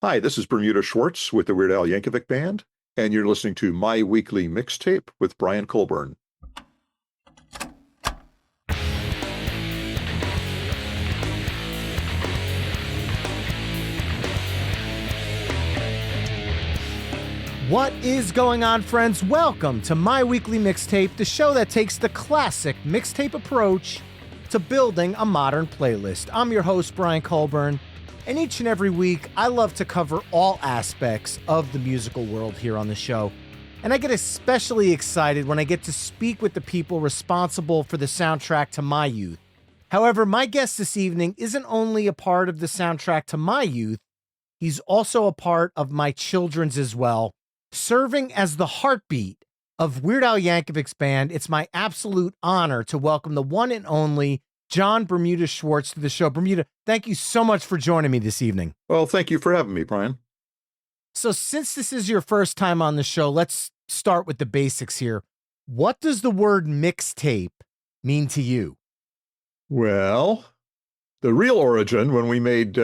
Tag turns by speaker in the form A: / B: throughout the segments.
A: Hi, this is Bermuda Schwartz with the Weird Al Yankovic Band, and you're listening to My Weekly Mixtape with Brian Colburn.
B: What is going on, friends? Welcome to My Weekly Mixtape, the show that takes the classic mixtape approach to building a modern playlist. I'm your host, Brian Colburn, and each and every week, I love to cover all aspects of the musical world here on the show. And I get especially excited when I get to speak with the people responsible for the soundtrack to my youth. However, my guest this evening isn't only a part of the soundtrack to my youth, he's also a part of my children's as well. Serving as the heartbeat of Weird Al Yankovic's band, it's my absolute honor to welcome the one and only John Bermuda Schwartz to the show. Bermuda, thank you so much for joining me this evening.
A: Well, thank you for having me, Brian.
B: So since this is your first time on the show, let's start with the basics here. What does the word mixtape mean to you?
A: Well, the real origin, when we made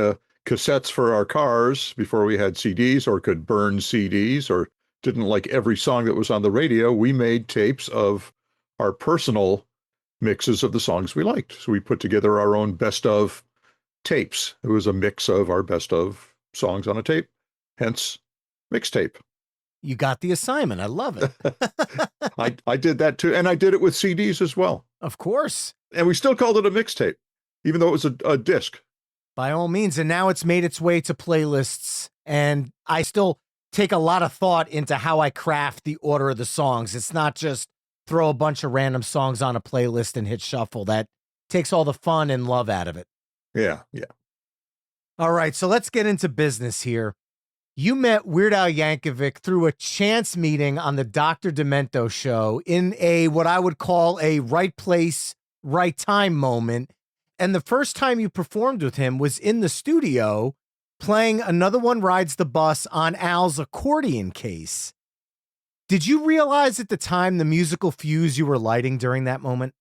A: cassettes for our cars before we had CDs or could burn CDs or didn't like every song that was on the radio, we made tapes of our personal mixes of the songs we liked. So we put together our own best of tapes. It was a mix of our best of songs on a tape, hence mixtape.
B: You got the assignment. I love it.
A: I did that too, and I did it with CDs as well.
B: Of course.
A: And we still called it a mixtape, even though it was a disc.
B: By all means. And now it's made its way to playlists, and I still take a lot of thought into how I craft the order of the songs. It's not just throw a bunch of random songs on a playlist and hit shuffle. That takes all the fun and love out of it.
A: Yeah.
B: All right, so let's get into business here. You met Weird Al Yankovic through a chance meeting on the Dr. Demento show in a what I would call a right place, right time moment. And the first time you performed with him was in the studio playing Another One Rides the Bus on Al's accordion case. Did you realize at the time the musical fuse you were lighting during that moment?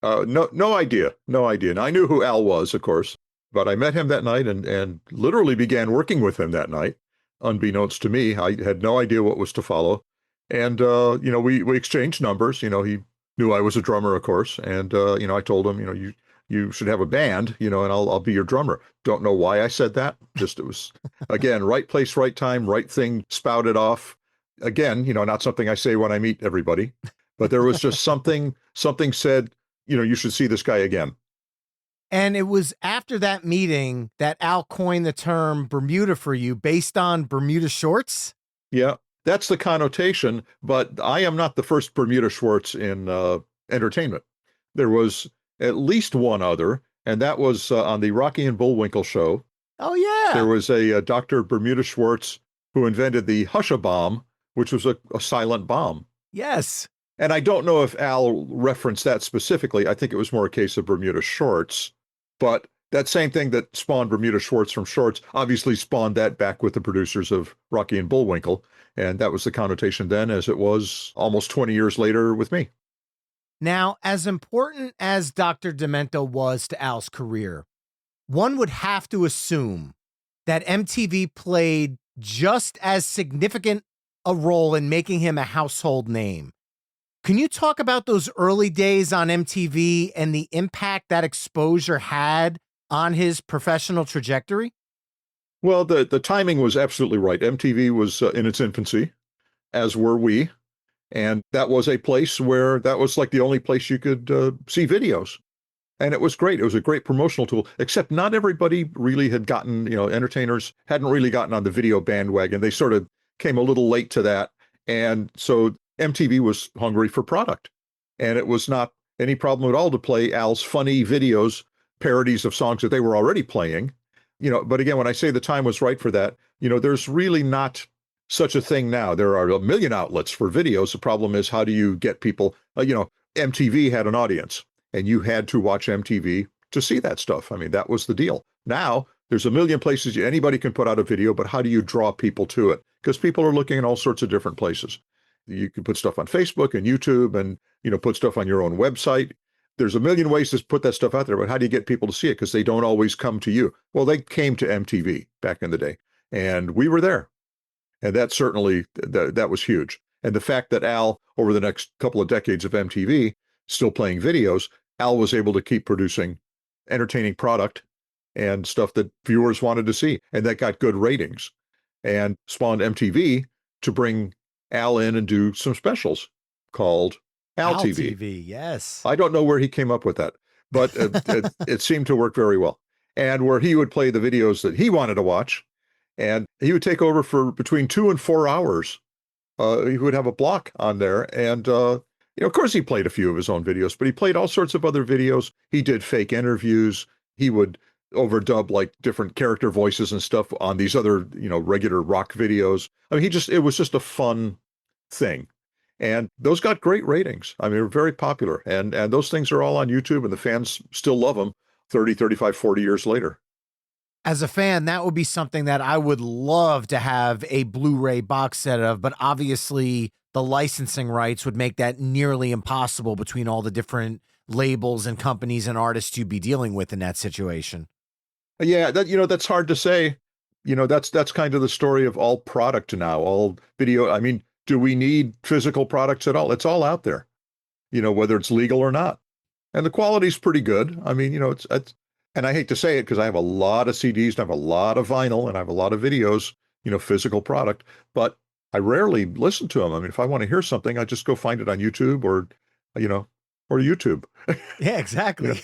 A: No idea. And I knew who Al was, of course, but I met him that night and literally began working with him that night. Unbeknownst to me, I had no idea what was to follow. And, we exchanged numbers. He knew I was a drummer, of course. And, I told him, you should have a band, and I'll be your drummer. Don't know why I said that. Just it was, again, right place, right time, right thing spouted off. Again, not something I say when I meet everybody, but there was just something said, you should see this guy again.
B: And it was after that meeting that Al coined the term Bermuda for you based on Bermuda shorts?
A: Yeah, that's the connotation, but I am not the first Bermuda Schwartz in entertainment. There was at least one other, and that was on the Rocky and Bullwinkle show.
B: Oh, yeah.
A: There was a Dr. Bermuda Schwartz who invented the Hush-a-Bomb, which was a silent bomb.
B: Yes.
A: And I don't know if Al referenced that specifically. I think it was more a case of Bermuda Shorts. But that same thing that spawned Bermuda Schwartz from Shorts obviously spawned that back with the producers of Rocky and Bullwinkle. And that was the connotation then, as it was almost 20 years later with me.
B: Now, as important as Dr. Demento was to Al's career, one would have to assume that MTV played just as significant a role in making him a household name. Can you talk about those early days on MTV and the impact that exposure had on his professional trajectory?
A: Well, the timing was absolutely right. MTV was in its infancy, as were we. And that was a place where that was like the only place you could see videos. And it was great. It was a great promotional tool, except not everybody really had gotten, entertainers hadn't really gotten on the video bandwagon. They sort of came a little late to that. And so MTV was hungry for product. And it was not any problem at all to play Al's funny videos, parodies of songs that they were already playing. But again, when I say the time was right for that, there's really not such a thing now. There are a million outlets for videos. The problem is, how do you get people, MTV had an audience and you had to watch MTV to see that stuff. I mean, that was the deal. Now there's a million places anybody can put out a video, but how do you draw people to it? Because people are looking in all sorts of different places. You can put stuff on Facebook and YouTube and, put stuff on your own website. There's a million ways to put that stuff out there, but how do you get people to see it? Because they don't always come to you. Well, they came to MTV back in the day. And we were there. And that certainly, that was huge. And the fact that Al, over the next couple of decades of MTV, still playing videos, Al was able to keep producing entertaining product and stuff that viewers wanted to see. And that got good ratings and spawned MTV to bring Al in and do some specials called Al TV.
B: Yes.
A: I don't know where he came up with that, but it seemed to work very well. And where he would play the videos that he wanted to watch, and he would take over for between 2 and 4 hours. He would have a block on there. And, of course, he played a few of his own videos, but he played all sorts of other videos. He did fake interviews. He would overdub like different character voices and stuff on these other, regular rock videos. I mean, it was just a fun thing. And those got great ratings. I mean, they were very popular. And those things are all on YouTube, and the fans still love them 30, 35, 40 years later.
B: As a fan, that would be something that I would love to have a Blu-ray box set of, but obviously the licensing rights would make that nearly impossible between all the different labels and companies and artists you'd be dealing with in that situation.
A: Yeah, that's hard to say. That's kind of the story of all product now, all video. I mean, do we need physical products at all? It's all out there, whether it's legal or not. And the quality's pretty good. I mean, it's and I hate to say it because I have a lot of CDs and I have a lot of vinyl and I have a lot of videos, physical product, but I rarely listen to them. I mean, if I want to hear something, I just go find it on YouTube or YouTube.
B: Yeah, exactly.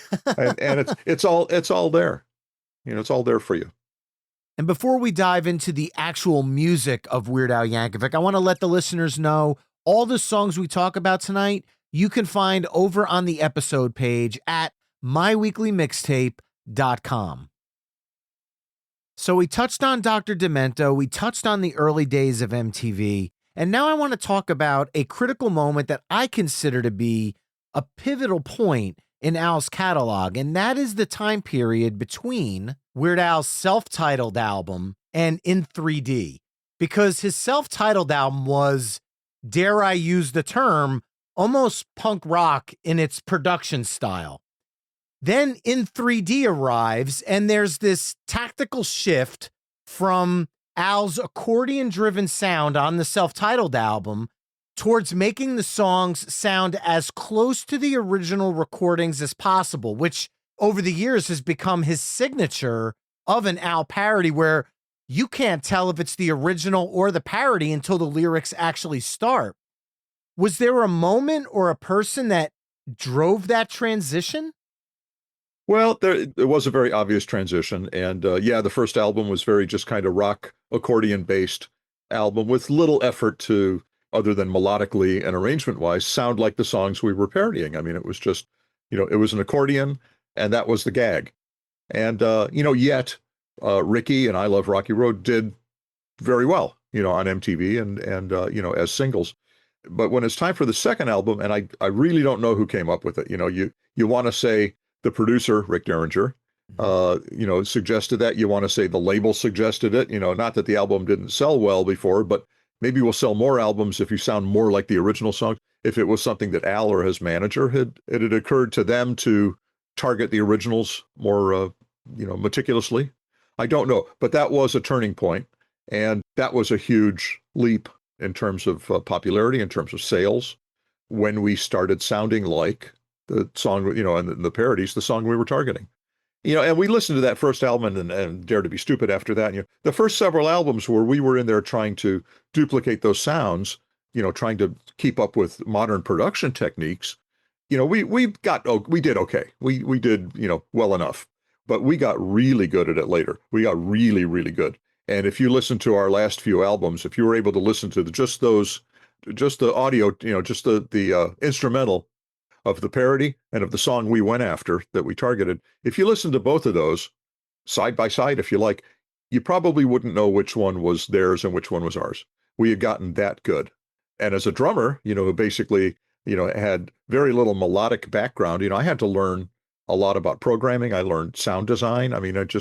A: and it's all there. It's all there for you.
B: And before we dive into the actual music of Weird Al Yankovic, I want to let the listeners know all the songs we talk about tonight, you can find over on the episode page at myweeklymixtape.com. So we touched on Dr. Demento, we touched on the early days of MTV, and now I want to talk about a critical moment that I consider to be a pivotal point in Al's catalog, and that is the time period between Weird Al's self-titled album and In 3D, because his self-titled album was, dare I use the term, almost punk rock in its production style. Then In 3D arrives, and there's this tactical shift from Al's accordion-driven sound on the self-titled album towards making the songs sound as close to the original recordings as possible, which over the years has become his signature of an Al parody, where you can't tell if it's the original or the parody until the lyrics actually start. Was there a moment or a person that drove that transition?
A: Well, there was a very obvious transition. And the first album was very just kind of rock accordion-based album with little effort to, other than melodically and arrangement-wise, sound like the songs we were parodying. I mean, it was just, it was an accordion, and that was the gag. And, yet Ricky and I Love Rocky Road did very well, on MTV and as singles. But when it's time for the second album, and I really don't know who came up with it, you want to say the producer, Rick Derringer, suggested that. You want to say the label suggested it, not that the album didn't sell well before, but maybe we'll sell more albums if you sound more like the original song. If it was something that Al or his manager it had occurred to them to target the originals more, meticulously. I don't know, but that was a turning point, and that was a huge leap in terms of popularity, in terms of sales, when we started sounding like the song, and the parodies, the song we were targeting. And we listened to that first album and Dare to Be Stupid after that. The first several albums where we were in there trying to duplicate those sounds, trying to keep up with modern production techniques, we did okay. We did, well enough, but we got really good at it later. We got really, really good. And if you listen to our last few albums, if you were able to listen to just the audio, just the instrumental of the parody and of the song we went after that we targeted, if you listen to both of those side by side, if you like, you probably wouldn't know which one was theirs and which one was ours. We had gotten that good. And as a drummer, who basically, had very little melodic background, I had to learn a lot about programming. I learned sound design. I mean, and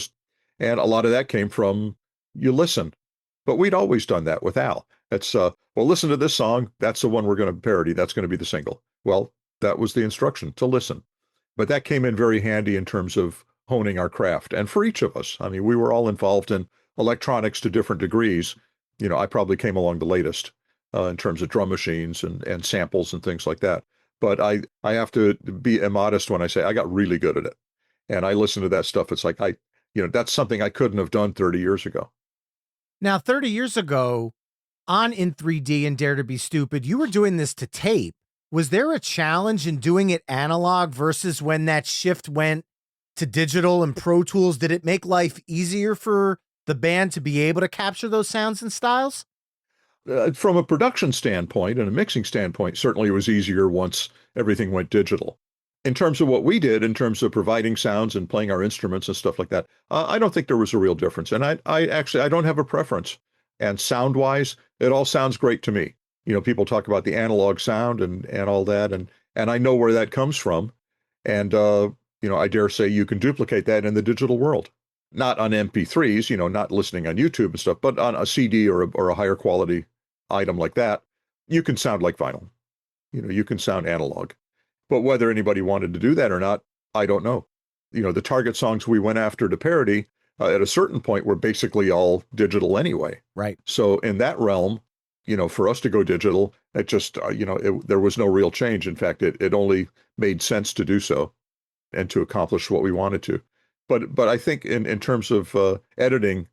A: a lot of that came from you listen. But we'd always done that with Al. It's, well, listen to this song. That's the one we're going to parody. That's going to be the single. Well, that was the instruction, to listen. But that came in very handy in terms of honing our craft. And for each of us, I mean, we were all involved in electronics to different degrees, I probably came along the latest in terms of drum machines and samples and things like that. But I have to be immodest when I say I got really good at it. And I listen to that stuff. It's like, that's something I couldn't have done 30 years ago.
B: Now, 30 years ago on In 3D and Dare to Be Stupid, you were doing this to tape. Was there a challenge in doing it analog versus when that shift went to digital and Pro Tools? Did it make life easier for the band to be able to capture those sounds and styles?
A: From a production standpoint and a mixing standpoint, certainly it was easier once everything went digital. In terms of what we did, in terms of providing sounds and playing our instruments and stuff like that, I don't think there was a real difference. And I actually don't have a preference. And sound-wise, it all sounds great to me. People talk about the analog sound and all that, and I know where that comes from. And, I dare say you can duplicate that in the digital world. Not on MP3s, not listening on YouTube and stuff, but on a CD or a higher quality item like that, you can sound like vinyl. You can sound analog. But whether anybody wanted to do that or not, I don't know. The target songs we went after to parody at a certain point were basically all digital anyway.
B: Right.
A: So in that realm, for us to go digital, it just, there was no real change. In fact, it only made sense to do so and to accomplish what we wanted to. But I think in terms of editing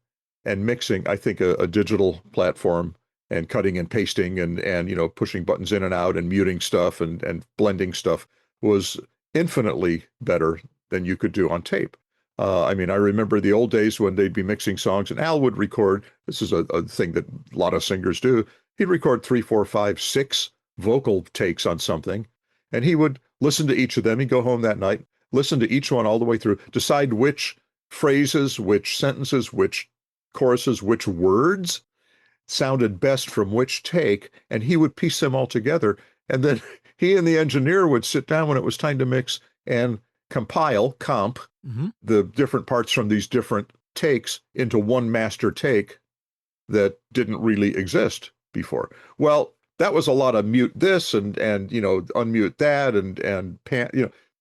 A: and mixing, I think a digital platform and cutting and pasting and pushing buttons in and out and muting stuff and blending stuff was infinitely better than you could do on tape. I remember the old days when they'd be mixing songs and Al would record. This is a thing that a lot of singers do. He'd record 3, 4, 5, 6 vocal takes on something, and he would listen to each of them. He'd go home that night, listen to each one all the way through, decide which phrases, which sentences, which choruses, which words sounded best from which take, and he would piece them all together. And then he and the engineer would sit down when it was time to mix and comp the different parts from these different takes into one master take that didn't really exist before. Well, that was a lot of mute this and unmute that and pan,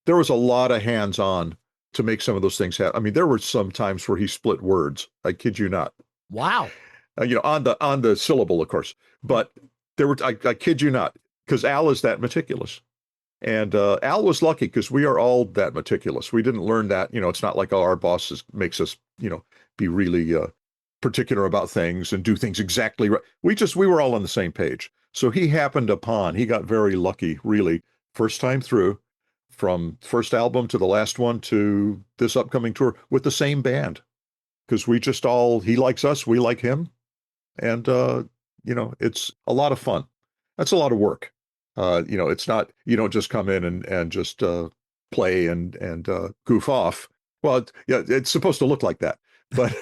A: there was a lot of hands-on to make some of those things happen. There were some times where he split words. I kid you not.
B: Wow.
A: On the syllable, of course, but there were, I kid you not, because Al is that meticulous. And Al was lucky because we are all that meticulous. We didn't learn that, it's not like our bosses makes us, be really particular about things and do things exactly right. We were all on the same page. So he got very lucky, really, first time through, from first album to the last one to this upcoming tour with the same band. Because he likes us, we like him. And, it's a lot of fun. That's a lot of work. It's not, you don't just come in and just play and goof off. Well, it's supposed to look like that, but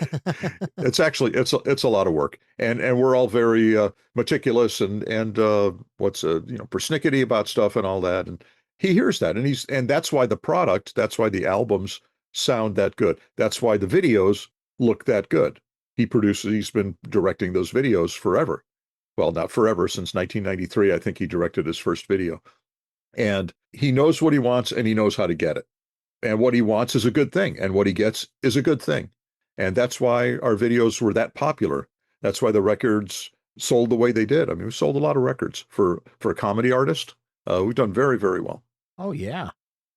A: it's actually, it's a lot of work. And we're all very meticulous and persnickety about stuff and all that. And he hears that and that's why that's why the albums sound that good. That's why the videos look that good. He's been directing those videos forever. Well, not forever, since 1993, I think he directed his first video. And he knows what he wants and he knows how to get it. And what he wants is a good thing. And what he gets is a good thing. And that's why our videos were that popular. That's why the records sold the way they did. We sold a lot of records for a comedy artist. We've done very, very well.
B: Oh, yeah.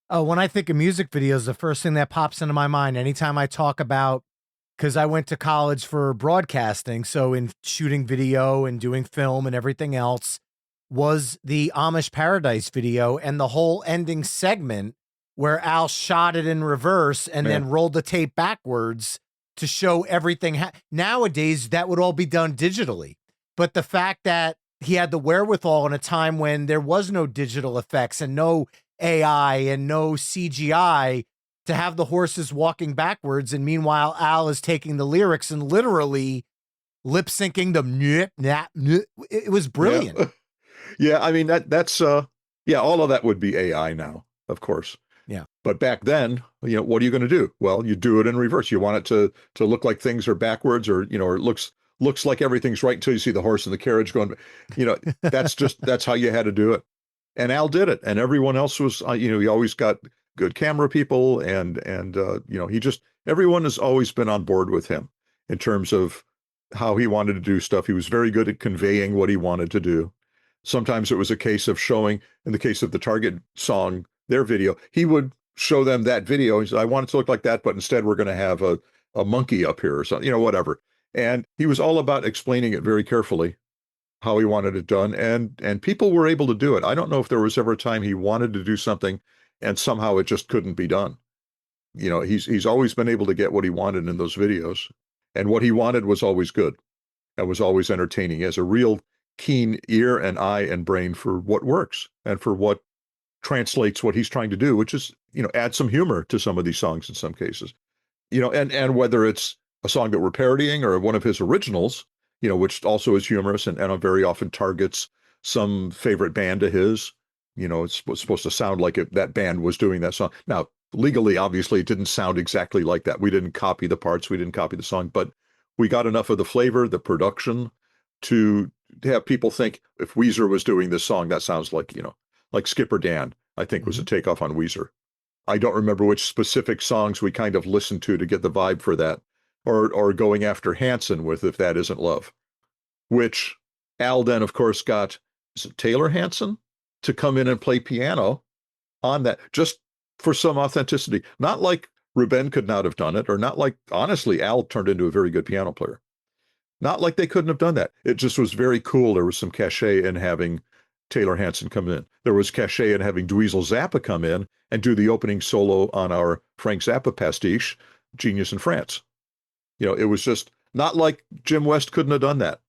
B: When I think of music videos, the first thing that pops into my mind anytime I talk about, because I went to college for broadcasting, so in shooting video and doing film and everything else, was the Amish Paradise video and the whole ending segment where Al shot it in reverse and then rolled the tape backwards to show everything. Nowadays, that would all be done digitally. But the fact that he had the wherewithal in a time when there was no digital effects and no AI and no CGI, to have the horses walking backwards, and meanwhile Al is taking the lyrics and literally lip syncing them. It was brilliant.
A: Yeah, that's all of that would be AI now, of course.
B: Yeah.
A: But back then, what are you going to do? Well, you do it in reverse. You want it to look like things are backwards, or or it looks like everything's right until you see the horse and the carriage going. That's how you had to do it. And Al did it, and everyone else was. He always got good camera people, and everyone has always been on board with him. in terms of how he wanted to do stuff. He was very good at conveying what he wanted to do. Sometimes it was a case of showing, in the case of the Target song, their video, he would show them that video. He said, I want it to look like that, but instead we're going to have a monkey up here or something, whatever. And he was all about explaining it very carefully, how he wanted it done. And people were able to do it. I don't know if there was ever a time he wanted to do something and somehow it just couldn't be done. He's always been able to get what he wanted in those videos. And what he wanted was always good and was always entertaining. He has a real keen ear and eye and brain for what works and for what translates what he's trying to do, which is, add some humor to some of these songs in some cases. And whether it's a song that we're parodying or one of his originals, which also is humorous and very often targets some favorite band of his, it's supposed to sound like that band was doing that song. Now, legally, obviously, it didn't sound exactly like that. We didn't copy the parts. We didn't copy the song, but we got enough of the flavor, the production to have people think if Weezer was doing this song, that sounds like, like Skipper Dan, I think was a takeoff on Weezer. I don't remember which specific songs we kind of listened to get the vibe for that, or going after Hanson with If That Isn't Love, which Al then, of course, got, is it Taylor Hanson, to come in and play piano on that, just for some authenticity. Not like Ruben could not have done it, or not like, honestly, Al turned into a very good piano player. Not like they couldn't have done that. It just was very cool. There was some cachet in having Taylor Hanson come in. There was cachet in having Dweezil Zappa come in and do the opening solo on our Frank Zappa pastiche, Genius in France. It was just not like Jim West couldn't have done that,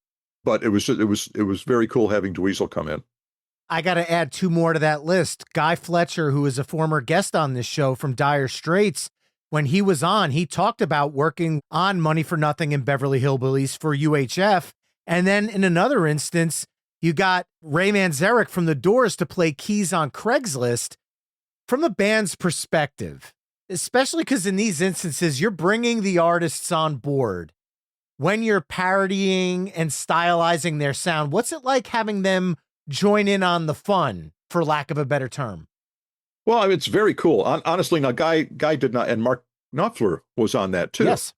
A: but it was very cool having Dweezil come in.
B: I got to add two more to that list. Guy Fletcher, who is a former guest on this show from Dire Straits, when he was on, he talked about working on Money for Nothing and Beverly Hillbillies for UHF. And then in another instance, you got Ray Manzarek from The Doors to play keys on Craigslist. From the band's perspective, especially because in these instances, you're bringing the artists on board. When you're parodying and stylizing their sound, what's it like having them join in on the fun, for lack of a better term?
A: Well, I mean, it's very cool. Honestly, now Guy did not, and Mark Knopfler was on that too.
B: Yes.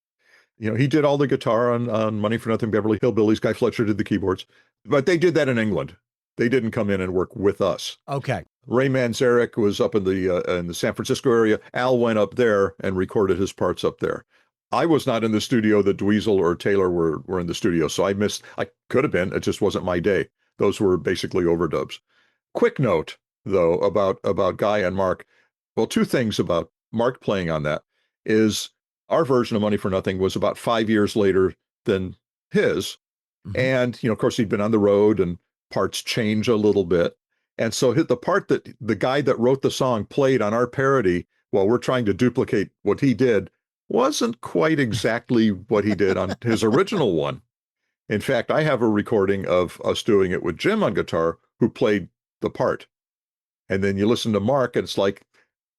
A: He did all the guitar on Money for Nothing, Beverly Hillbillies. Guy Fletcher did the keyboards, but they did that in England. They didn't come in and work with us.
B: Okay.
A: Ray Manzarek was up in the San Francisco area. Al went up there and recorded his parts up there. I was not in the studio that Dweezil or Taylor were in the studio, so I could have been. It just wasn't my day. Those were basically overdubs. Quick note, though, about Guy and Mark. Well, two things about Mark playing on that is our version of Money for Nothing was about 5 years later than his. Mm-hmm. And, of course, he'd been on the road and parts change a little bit. And so the part that the guy that wrote the song played on our parody while we're trying to duplicate what he did wasn't quite exactly what he did on his original one. In fact, I have a recording of us doing it with Jim on guitar, who played the part. And then you listen to Mark, and it's like,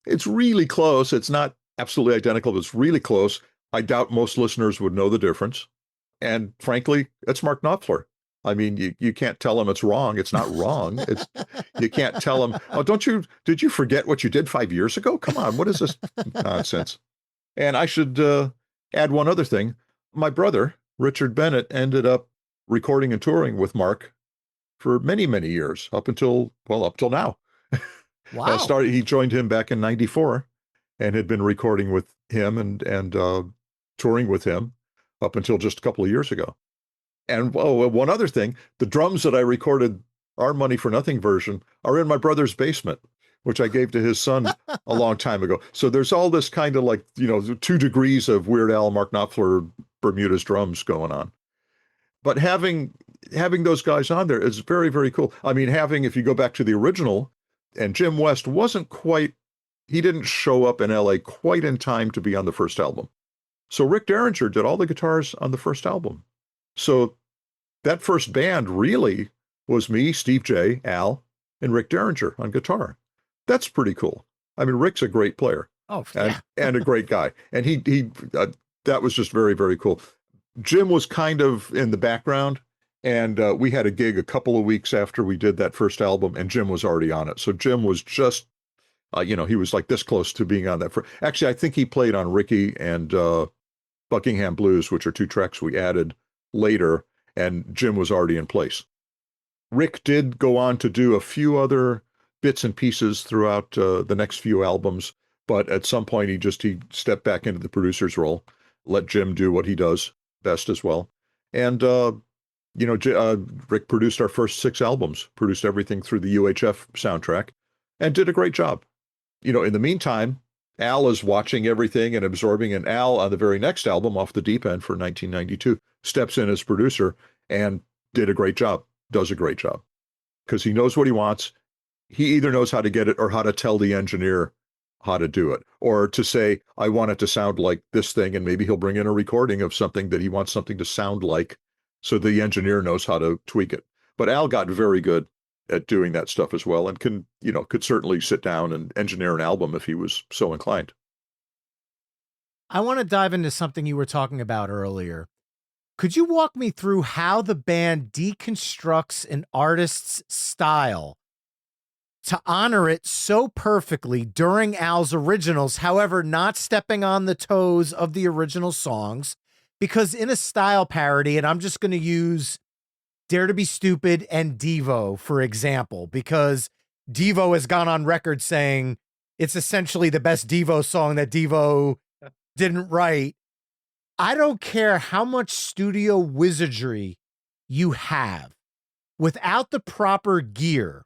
A: it's really close. It's not absolutely identical, but it's really close. I doubt most listeners would know the difference. And frankly, it's Mark Knopfler. I mean, you can't tell him it's wrong. It's not wrong. You can't tell him, oh, did you forget what you did 5 years ago? Come on, what is this nonsense? And I should add one other thing. My brother, Richard Bennett, ended up recording and touring with Mark for many, many years, up till now.
B: Wow.
A: He joined him back in '94 and had been recording with him and touring with him up until just a couple of years ago. And one other thing, the drums that I recorded our Money for Nothing version are in my brother's basement, which I gave to his son a long time ago. So there's all this kind of 2 degrees of Weird Al, Mark Knopfler, Bermuda's drums going on. But having those guys on there is very, very cool. I mean, if you go back to the original, and Jim West he didn't show up in LA quite in time to be on the first album. So Rick Derringer did all the guitars on the first album. So that first band really was me, Steve J, Al, and Rick Derringer on guitar. That's pretty cool. I mean, Rick's a great player.
B: Oh, yeah.
A: and a great guy. And he that was just very, very cool. Jim was kind of in the background, and we had a gig a couple of weeks after we did that first album, and Jim was already on it. So Jim was just, he was like this close to being on that. Actually, I think he played on Ricky and Buckingham Blues, which are 2 tracks we added later, and Jim was already in place. Rick did go on to do a few other bits and pieces throughout the next few albums, but at some point he stepped back into the producer's role, let Jim do what he does best as well. And Rick produced our first 6 albums, produced everything through the UHF soundtrack, and did a great job. In the meantime, Al is watching everything and absorbing, and Al, on the very next album, Off the Deep End for 1992, steps in as producer and does a great job, because he knows what he wants. He either knows how to get it or how to tell the engineer how to do it, or to say, I want it to sound like this thing, and maybe he'll bring in a recording of something that he wants something to sound like, so the engineer knows how to tweak it. But Al got very good at doing that stuff as well, and could certainly sit down and engineer an album if he was so inclined.
B: I want to dive into something you were talking about earlier. Could you walk me through how the band deconstructs an artist's style to honor it so perfectly during Al's originals, however, not stepping on the toes of the original songs? Because in a style parody, and I'm just going to use Dare to Be Stupid and Devo, for example, because Devo has gone on record saying it's essentially the best Devo song that Devo didn't write. I don't care how much studio wizardry you have, without the proper gear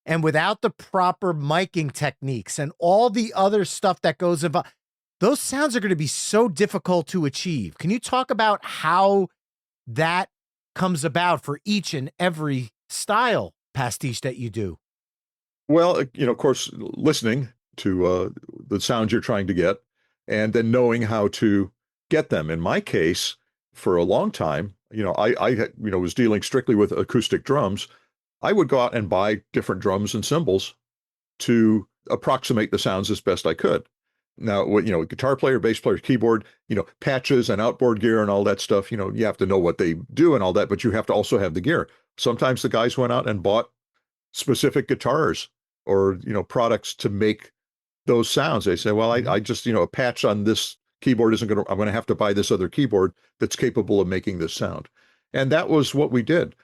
B: and without the proper miking techniques and all the other stuff that goes involved, those sounds are going to be so difficult to achieve. Can you talk about how that comes about for each and every style pastiche that you do?
A: Well, of course, listening to the sounds you're trying to get, and then knowing how to get them. In my case, for a long time, I was dealing strictly with acoustic drums. I would go out and buy different drums and cymbals to approximate the sounds as best I could. Now, guitar player, bass player, keyboard, patches and outboard gear and all that stuff, you have to know what they do and all that, but you have to also have the gear. Sometimes the guys went out and bought specific guitars or, products to make those sounds. They say, well, I just, a patch on this keyboard I'm going to have to buy this other keyboard that's capable of making this sound. And that was what we did.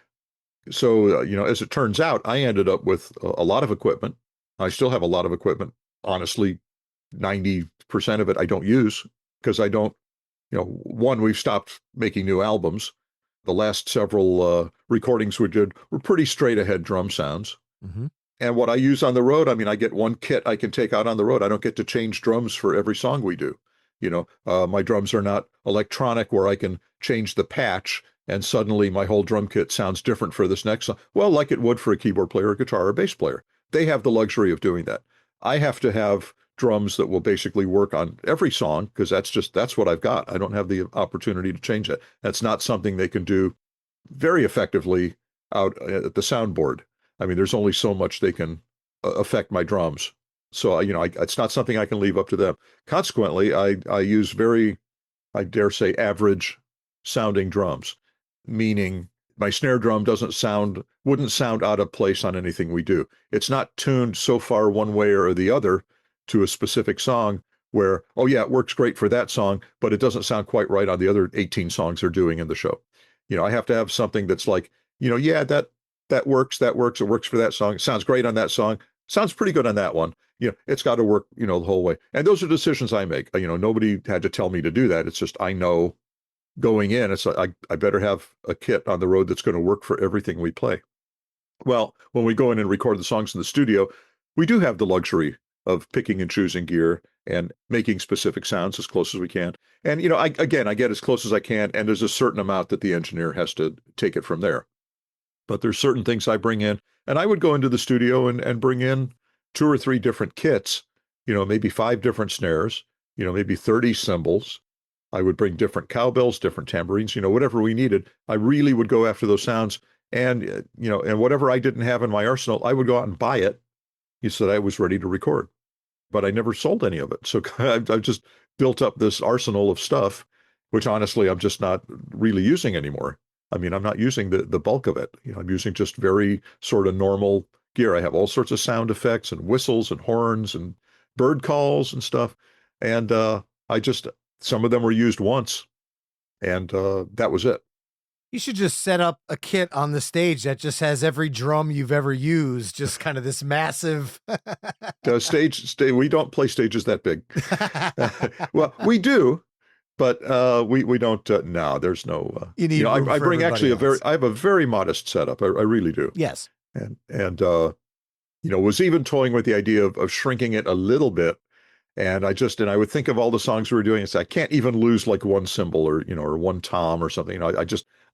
A: So, as it turns out, I ended up with a lot of equipment. I still have a lot of equipment, honestly. 90% of it I don't use because I don't, one, we've stopped making new albums. The last several recordings we did were pretty straight ahead drum sounds.
B: Mm-hmm.
A: And what I use on the road, I get one kit I can take out on the road. I don't get to change drums for every song we do. My drums are not electronic where I can change the patch and suddenly my whole drum kit sounds different for this next song. Well, like it would for a keyboard player, a guitar, or a bass player. They have the luxury of doing that. I have to have drums that will basically work on every song because that's what I've got. I don't have the opportunity to change it. That's not something they can do very effectively out at the soundboard. There's only so much they can affect my drums. So, it's not something I can leave up to them. Consequently, I use very, I dare say, average sounding drums, meaning my snare drum wouldn't sound out of place on anything we do. It's not tuned so far one way or the other to a specific song where, oh yeah, it works great for that song, but it doesn't sound quite right on the other 18 songs they're doing in the show. I have to have something that's like, yeah, that works, it works for that song. It sounds great on that song. Sounds pretty good on that one. It's got to work, the whole way. And those are decisions I make. Nobody had to tell me to do that. It's just, I know going in, it's like, I better have a kit on the road that's going to work for everything we play. Well, when we go in and record the songs in the studio, we do have the luxury of picking and choosing gear and making specific sounds as close as we can. And, I get as close as I can, and there's a certain amount that the engineer has to take it from there. But there's certain things I bring in, and I would go into the studio and bring in 2 or 3 different kits, maybe 5 different snares, maybe 30 cymbals. I would bring different cowbells, different tambourines, whatever we needed. I really would go after those sounds. And, and whatever I didn't have in my arsenal, I would go out and buy it. He said I was ready to record, but I never sold any of it. So I've just built up this arsenal of stuff, which honestly, I'm just not really using anymore. I'm not using the bulk of it. I'm using just very sort of normal gear. I have all sorts of sound effects and whistles and horns and bird calls and stuff. And some of them were used once. And that was it.
B: You should just set up a kit on the stage that just has every drum you've ever used, just kind of this massive.
A: We don't play stages that big. Well, we do, but we don't. No, there's no.
B: You need room
A: I
B: for
A: bring actually
B: everybody
A: I have a very modest setup. I really do.
B: Yes.
A: And was even toying with the idea of shrinking it a little bit. And I would think of all the songs we were doing and say, I can't even lose like one cymbal or one tom or something.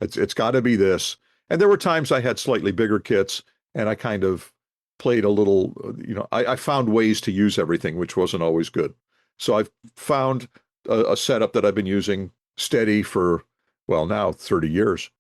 A: It's got to be this. And there were times I had slightly bigger kits and I kind of played a little, I found ways to use everything, which wasn't always good. So I've found a setup that I've been using steady for, well, now 30 years.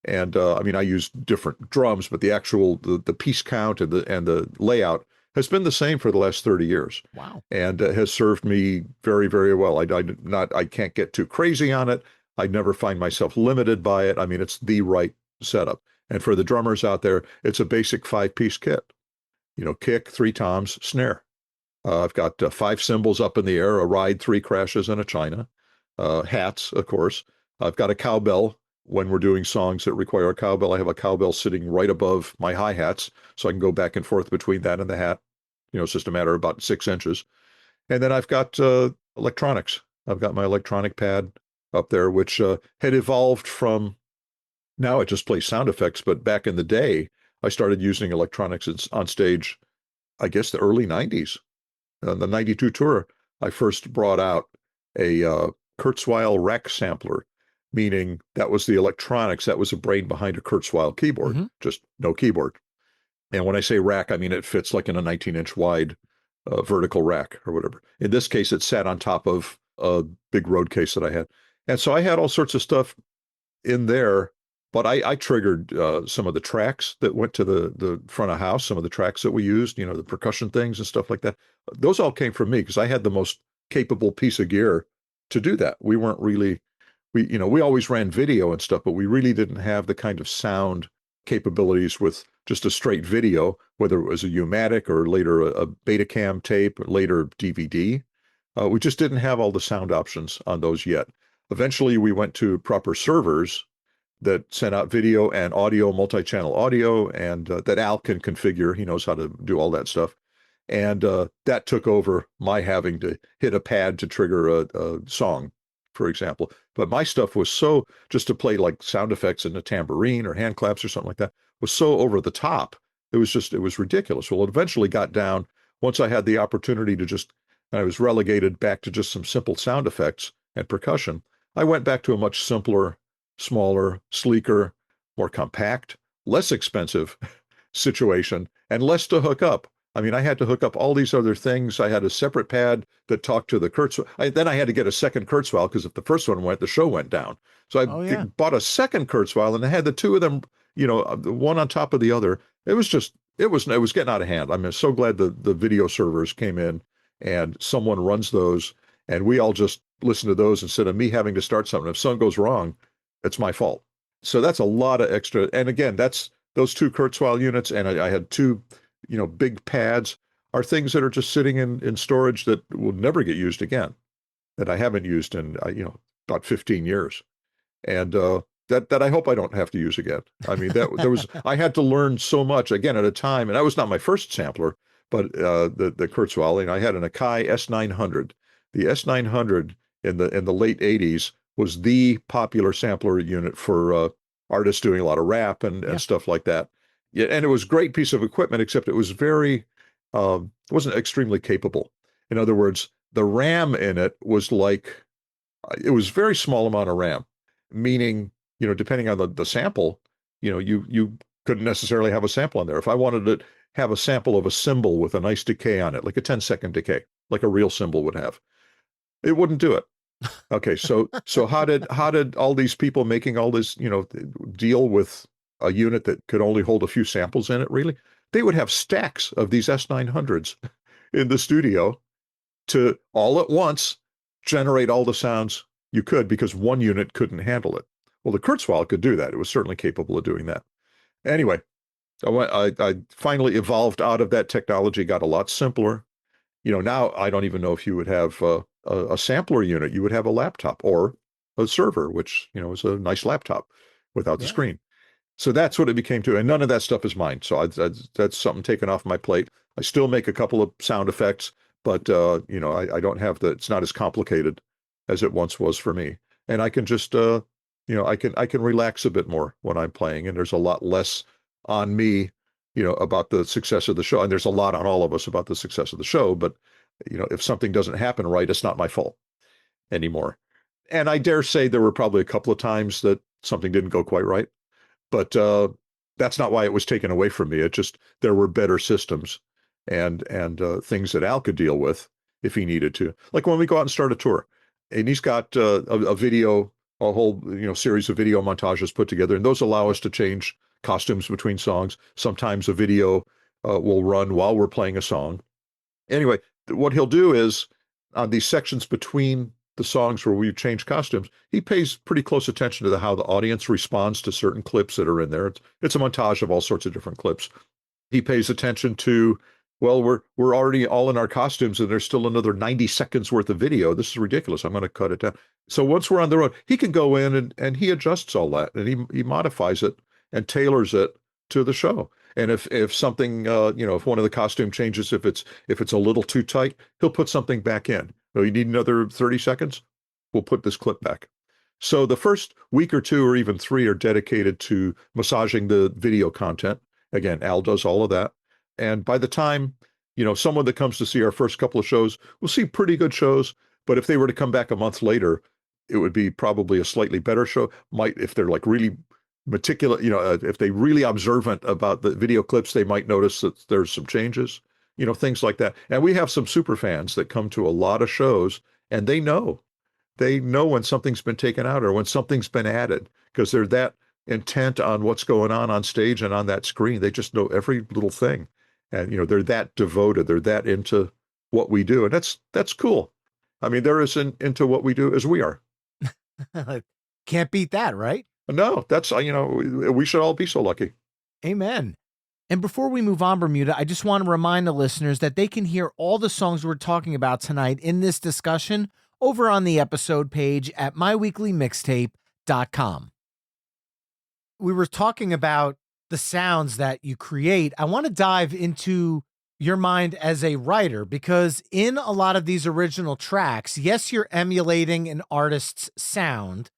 A: And I use different drums, but the actual, the piece count and the layout has been the same for the last 30 years.
B: Wow.
A: And has served me very, very well. I can't get too crazy on it. I never find myself limited by it. It's the right setup. And for the drummers out there, it's a basic 5-piece kit. Kick, 3 toms, snare. I've got 5 cymbals up in the air, a ride, 3 crashes, and a china. Hats, of course. I've got a cowbell. When we're doing songs that require a cowbell, I have a cowbell sitting right above my hi-hats, so I can go back and forth between that and the hat. It's just a matter of about 6 inches. And then I've got electronics. I've got my electronic pad up there, which had evolved from, now it just plays sound effects, but back in the day, I started using electronics on stage, I guess the early 90s. On the 92 tour, I first brought out a Kurzweil rack sampler, meaning that was the electronics, that was the brain behind a Kurzweil keyboard, just no keyboard. And when I say rack, it fits like in a 19-inch wide vertical rack or whatever. In this case, it sat on top of a big road case that I had. And so I had all sorts of stuff in there, but I triggered some of the tracks that went to the front of house, some of the tracks that we used, the percussion things and stuff like that. Those all came from me because I had the most capable piece of gear to do that. We weren't really, we always ran video and stuff, but we really didn't have the kind of sound capabilities with just a straight video, whether it was a U-matic or later a Betacam tape, or later DVD. We just didn't have all the sound options on those yet. Eventually, we went to proper servers that sent out video and audio, multi-channel audio, and that Al can configure. He knows how to do all that stuff. And that took over my having to hit a pad to trigger a song, for example. But my stuff was so, just to play like sound effects in a tambourine or hand claps or something like that, was so over the top. It was ridiculous. Well, it eventually got down, once I had the opportunity to I was relegated back to just some simple sound effects and percussion. I went back to a much simpler, smaller, sleeker, more compact, less expensive situation, and less to hook up. I had to hook up all these other things. I had a separate pad that talked to the Kurzweil. Then I had to get a second Kurzweil because if the first one went, the show went down. So I bought a second Kurzweil and I had the two of them, one on top of the other. It was getting out of hand. I'm so glad the video servers came in and someone runs those and we all just listen to those instead of me having to start something. If something goes wrong, it's my fault. So that's a lot of extra. And again, that's those 2 Kurzweil units. And I had 2 big pads are things that are just sitting in storage that will never get used again, that I haven't used in, about 15 years. And that I hope I don't have to use again. I had to learn so much again at a time, and that was not my first sampler, but the Kurzweil, and I had an Akai S900. The S900 in the late 80s was the popular sampler unit for artists doing a lot of rap and stuff like that. Yeah, and it was a great piece of equipment, except it was it wasn't extremely capable. In other words, the RAM in it was it was very small amount of RAM, meaning, depending on the sample, you couldn't necessarily have a sample on there. If I wanted to have a sample of a cymbal with a nice decay on it, like a 10-second decay, like a real cymbal would have, it wouldn't do it. Okay, so how did all these people making all this, deal with a unit that could only hold a few samples in it, really? They would have stacks of these S900s in the studio to all at once generate all the sounds you could because one unit couldn't handle it. Well, the Kurzweil could do that. It was certainly capable of doing that. Anyway, I finally evolved out of that technology, got a lot simpler. Now I don't even know if you would have a sampler unit. You would have a laptop, or a server, which, was a nice laptop without the
B: Yeah.
A: screen. So that's what it became to. And none of that stuff is mine. So that's something taken off my plate. I still make a couple of sound effects, but, I don't have it's not as complicated as it once was for me. And I can just, I can relax a bit more when I'm playing. And there's a lot less on me, about the success of the show. And there's a lot on all of us about the success of the show. But, if something doesn't happen right, it's not my fault anymore. And I dare say there were probably a couple of times that something didn't go quite right. But that's not why it was taken away from me. It just, there were better systems and things that Al could deal with if he needed to. Like when we go out and start a tour, and he's got a video, a whole series of video montages put together, and those allow us to change costumes between songs. Sometimes a video will run while we're playing a song. Anyway, what he'll do is on these sections between the songs where we've changed costumes, he pays pretty close attention to how the audience responds to certain clips that are in there. It's a montage of all sorts of different clips. He pays attention to, well, we're already all in our costumes and there's still another 90 seconds worth of video. This is ridiculous. I'm going to cut it down. So once we're on the road, he can go in and he adjusts all that, and he modifies it and tailors it to the show. And if something, if one of the costume changes, if it's a little too tight, he'll put something back in. Oh, you need another 30 seconds? We'll put this clip back. So the first week or two or even 3 are dedicated to massaging the video content. Again, Al does all of that. And by the time, someone that comes to see our first couple of shows will see pretty good shows. But if they were to come back a month later, it would be probably a slightly better show. If they're like really meticulous, if they really observant about the video clips, they might notice that there's some changes, things like that. And we have some super fans that come to a lot of shows, and they know when something's been taken out or when something's been added, because they're that intent on what's going on stage and on that screen. They just know every little thing. And, they're that devoted. They're that into what we do. And that's cool. I mean, they're as into what we do as we are.
B: Can't beat that, right?
A: No, that's, we should all be so lucky.
B: Amen. And before we move on, Bermuda, I just want to remind the listeners that they can hear all the songs we're talking about tonight in this discussion over on the episode page at myweeklymixtape.com. We were talking about the sounds that you create. I want to dive into your mind as a writer, because in a lot of these original tracks, yes, you're emulating an artist's sound,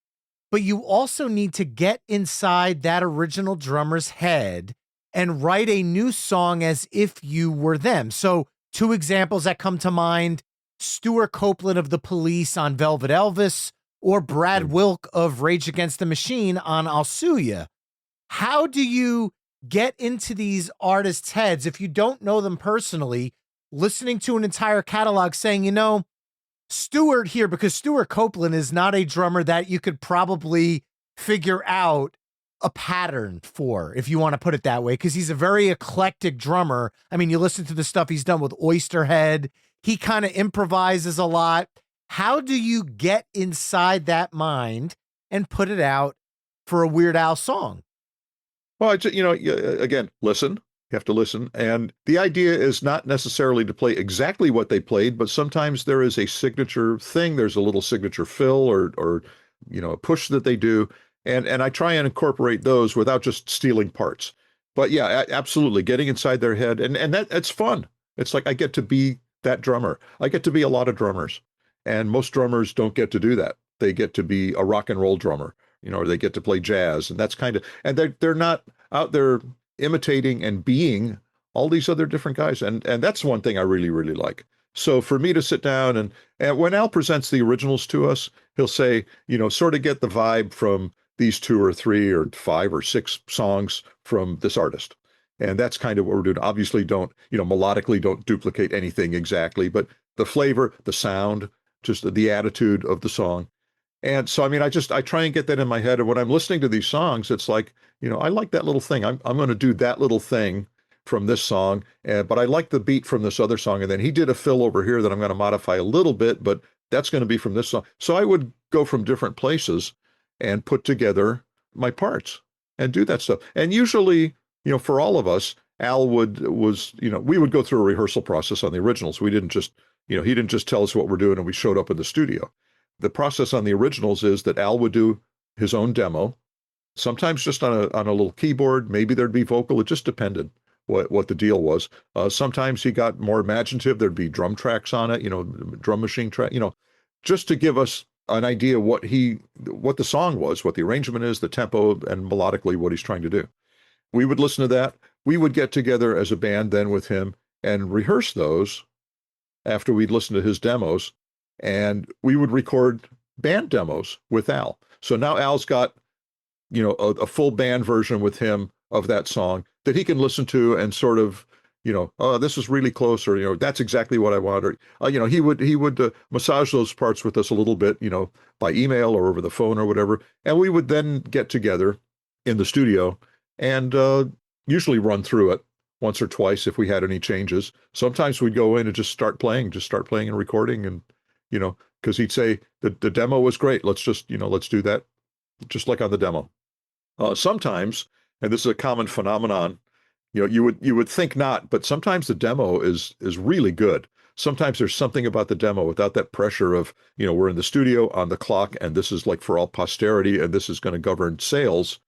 B: but you also need to get inside that original drummer's head and write a new song as if you were them. So 2 examples that come to mind: Stuart Copeland of The Police on Velvet Elvis, or Brad Wilk of Rage Against the Machine on I'll Sue Ya. How do you get into these artists' heads if you don't know them personally, listening to an entire catalog saying, Stuart here, because Stuart Copeland is not a drummer that you could probably figure out a pattern for, if you want to put it that way, because he's a very eclectic drummer. I mean, you listen to the stuff he's done with Oysterhead, he kind of improvises a lot. How do you get inside that mind and put it out for a Weird Al song?
A: Well, again, listen. You have to listen. And the idea is not necessarily to play exactly what they played, but sometimes there is a signature thing. There's a little signature fill or a push that they do. And I try and incorporate those without just stealing parts. But yeah, absolutely. Getting inside their head. And that's fun. It's like I get to be that drummer. I get to be a lot of drummers. And most drummers don't get to do that. They get to be a rock and roll drummer, or they get to play jazz. And that's and they're not out there imitating and being all these other different guys. And that's one thing I really, really like. So for me to sit down and when Al presents the originals to us, he'll say, sort of get the vibe from these 2 or 3 or 5 or 6 songs from this artist. And that's kind of what we're doing. Obviously melodically don't duplicate anything exactly, but the flavor, the sound, just the attitude of the song. And so, I try and get that in my head. And when I'm listening to these songs, it's like, I like that little thing. I'm going to do that little thing from this song, but I like the beat from this other song. And then he did a fill over here that I'm going to modify a little bit, but that's going to be from this song. So I would go from different places and put together my parts and do that stuff. And usually, for all of us, Al we would go through a rehearsal process on the originals. We didn't just, he didn't just tell us what we're doing and we showed up in the studio. the process on the originals is that Al would do his own demo, sometimes just on a little keyboard. Maybe there'd be vocal. It just depended what the deal was. Sometimes he got more imaginative. There'd be drum tracks on it, drum machine track, just to give us an idea what the song was, what the arrangement is, the tempo, and melodically what he's trying to do. We would listen to that. We would get together as a band then with him and rehearse those after we'd listened to his demos, and we would record band demos with Al. So now Al's got, a full band version with him of that song that he can listen to and sort of, oh, this is really close, or, that's exactly what I want. Or, he would massage those parts with us a little bit, by email or over the phone or whatever. And we would then get together in the studio and usually run through it once or twice if we had any changes. Sometimes we'd go in and just start playing and recording, and, because he'd say the demo was great. Let's just, let's do that just like on the demo. Sometimes, and this is a common phenomenon, you would think not, but sometimes the demo is really good. Sometimes there's something about the demo without that pressure of, we're in the studio on the clock and this is like for all posterity and this is going to govern sales.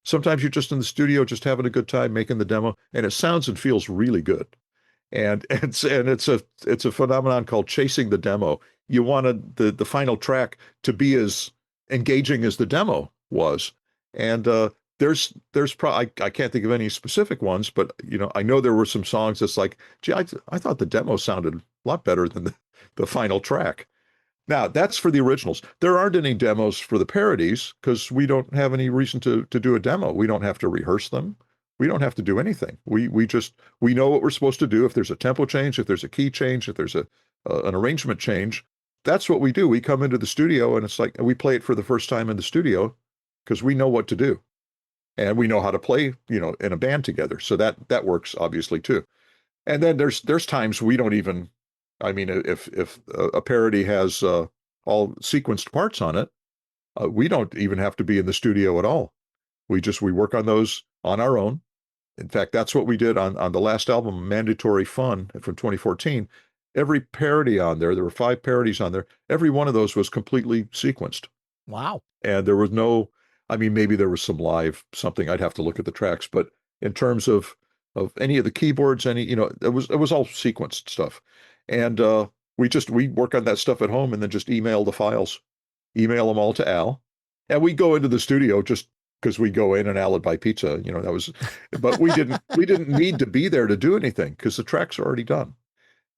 A: Sometimes you're just in the studio, just having a good time making the demo, and it sounds and feels really good. And it's a phenomenon called chasing the demo. You wanted the final track to be as engaging as the demo was. And there's probably, I can't think of any specific ones, but I know there were some songs that's like, gee, I thought the demo sounded a lot better than the final track. Now, that's for the originals. There aren't any demos for the parodies because we don't have any reason to do a demo. We don't have to rehearse them. We don't have to do anything. We know what we're supposed to do. If there's a tempo change, if there's a key change, if there's an arrangement change, that's what we do. We come into the studio and it's like we play it for the first time in the studio because we know what to do. And we know how to play, in a band together. So that works obviously too. And then there's times we don't even, if a parody has all sequenced parts on it, we don't even have to be in the studio at all. We work on those on our own. In fact, that's what we did on the last album, Mandatory Fun from 2014. Every parody on there were 5 parodies on there. Every one of those was completely sequenced.
B: Wow.
A: And there was no, maybe there was some live something. I'd have to look at the tracks, but in terms of any of the keyboards, it was all sequenced stuff. And we work on that stuff at home and then just email the files, email them all to Al. And we go into the studio just because we go in and Al would buy pizza, that was, but we didn't need to be there to do anything because the tracks are already done.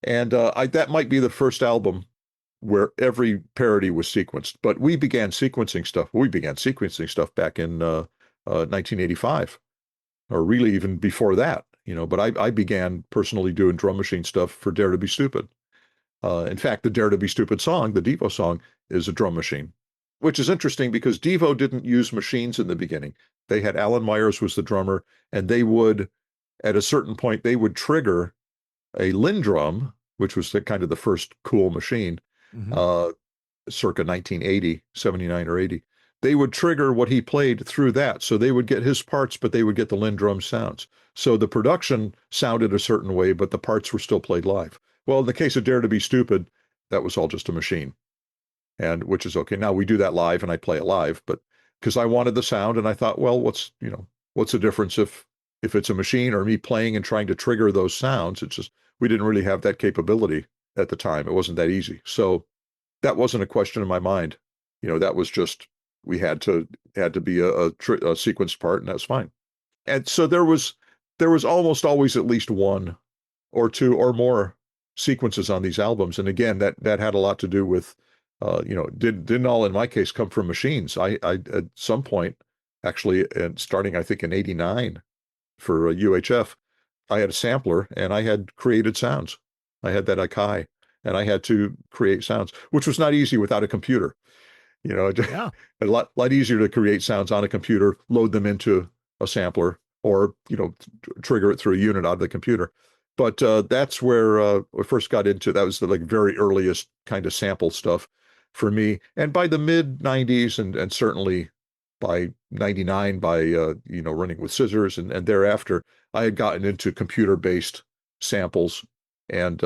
A: And that might be the first album where every parody was sequenced, but we began sequencing stuff. We began sequencing stuff back in 1985, or really even before that, but I began personally doing drum machine stuff for Dare to Be Stupid. In fact, the Dare to Be Stupid song, the Devo song, is a drum machine, which is interesting because Devo didn't use machines in the beginning. They had Alan Myers was the drummer, and they would, at a certain point, they would trigger a Lindrum, which was kind of the first cool machine, circa 1980, 79 or 80. They would trigger what he played through that. So they would get his parts, but they would get the Lindrum sounds. So the production sounded a certain way, but the parts were still played live. Well, in the case of Dare to Be Stupid, that was all just a machine, and which is okay. Now we do that live and I play it live, but because I wanted the sound and I thought, well, what's the difference if it's a machine or me playing and trying to trigger those sounds? It's just, we didn't really have that capability at the time. It wasn't that easy. So that wasn't a question in my mind. That was just, we had to be a sequenced part, and that's fine. And so there was almost always at least one or two or more sequences on these albums. And again, that had a lot to do with, didn't all in my case come from machines. I at some point, actually, and starting I think in '89 for UHF, I had a sampler and I had created sounds. I had that Akai and I had to create sounds, which was not easy without a computer.
B: Yeah.
A: A lot easier to create sounds on a computer, load them into a sampler, or trigger it through a unit out of the computer. But that's where we first got into. That was the very earliest kind of sample stuff for me. And by the mid '90s, and certainly by '99, by Running with Scissors, and thereafter, I had gotten into computer-based samples. And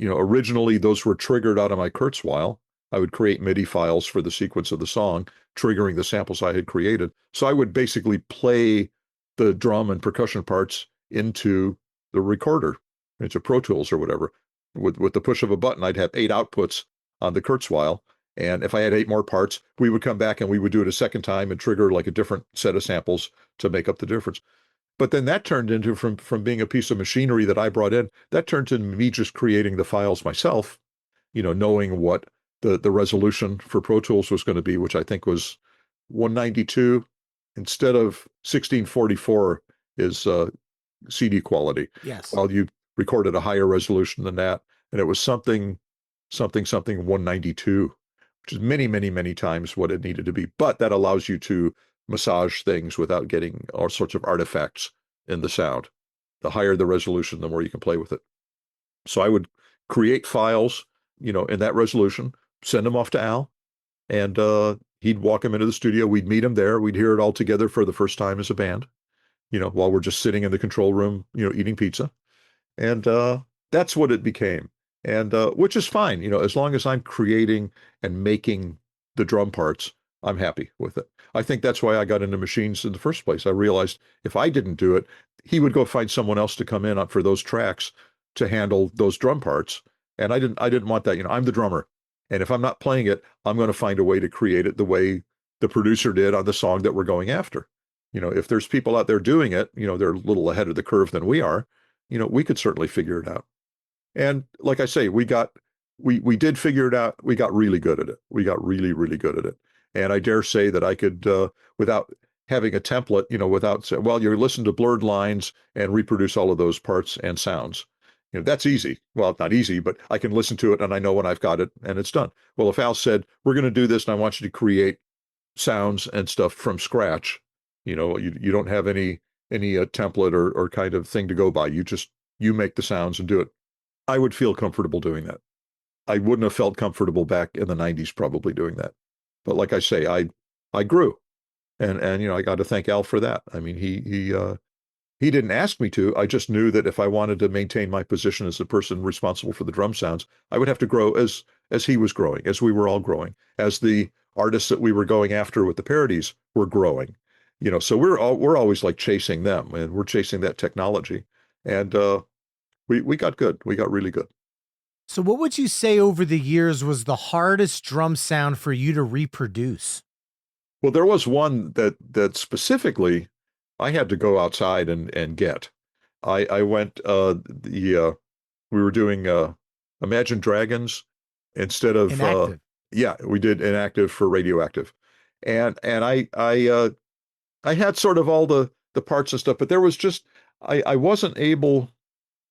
A: originally those were triggered out of my Kurzweil. I would create MIDI files for the sequence of the song, triggering the samples I had created. So I would basically play the drum and percussion parts into the recorder, into Pro Tools or whatever. With the push of a button, I'd have 8 outputs on the Kurzweil. And if I had 8 more parts, we would come back and we would do it a second time and trigger like a different set of samples to make up the difference. But then that turned into, from being a piece of machinery that I brought in, that turned into me just creating the files myself, knowing what the resolution for Pro Tools was going to be, which I think was 192 instead of 1644 is CD quality.
B: Yes.
A: Well, you recorded a higher resolution than that, and it was something 192, which is many, many, many times what it needed to be. But that allows you to massage things without getting all sorts of artifacts in the sound. The higher the resolution, the more you can play with it. So I would create files, in that resolution, send them off to Al, and he'd walk them into the studio. We'd meet him there. We'd hear it all together for the first time as a band, while we're just sitting in the control room, eating pizza. And that's what it became. And which is fine, as long as I'm creating and making the drum parts, I'm happy with it. I think that's why I got into machines in the first place. I realized if I didn't do it, he would go find someone else to come in for those tracks to handle those drum parts. And I didn't want that. I'm the drummer. And if I'm not playing it, I'm going to find a way to create it the way the producer did on the song that we're going after. If there's people out there doing it, they're a little ahead of the curve than we are, we could certainly figure it out. And like I say, we did figure it out. We got really good at it. We got really, really good at it. And I dare say that I could, without having a template, without saying, well, you listen to blurred lines and reproduce all of those parts and sounds. That's easy. Well, not easy, but I can listen to it and I know when I've got it and it's done. Well, if Al said, we're going to do this and I want you to create sounds and stuff from scratch, you don't have any template or kind of thing to go by. You make the sounds and do it. I would feel comfortable doing that. I wouldn't have felt comfortable back in the 90s probably doing that. But like I say, I grew, and I got to thank Al for that. I mean, he didn't ask me to. I just knew that if I wanted to maintain my position as the person responsible for the drum sounds, I would have to grow as he was growing, as we were all growing, as the artists that we were going after with the parodies were growing. So we're always like chasing them, and we're chasing that technology, and we got good. We got really good.
B: So what would you say over the years was the hardest drum sound for you to reproduce?
A: Well, there was one that specifically I had to go outside and get. I went, we were doing Imagine Dragons instead of,
B: Inactive.
A: Yeah, we did Inactive for Radioactive. And I had sort of all the parts and stuff, but there was just, I wasn't able,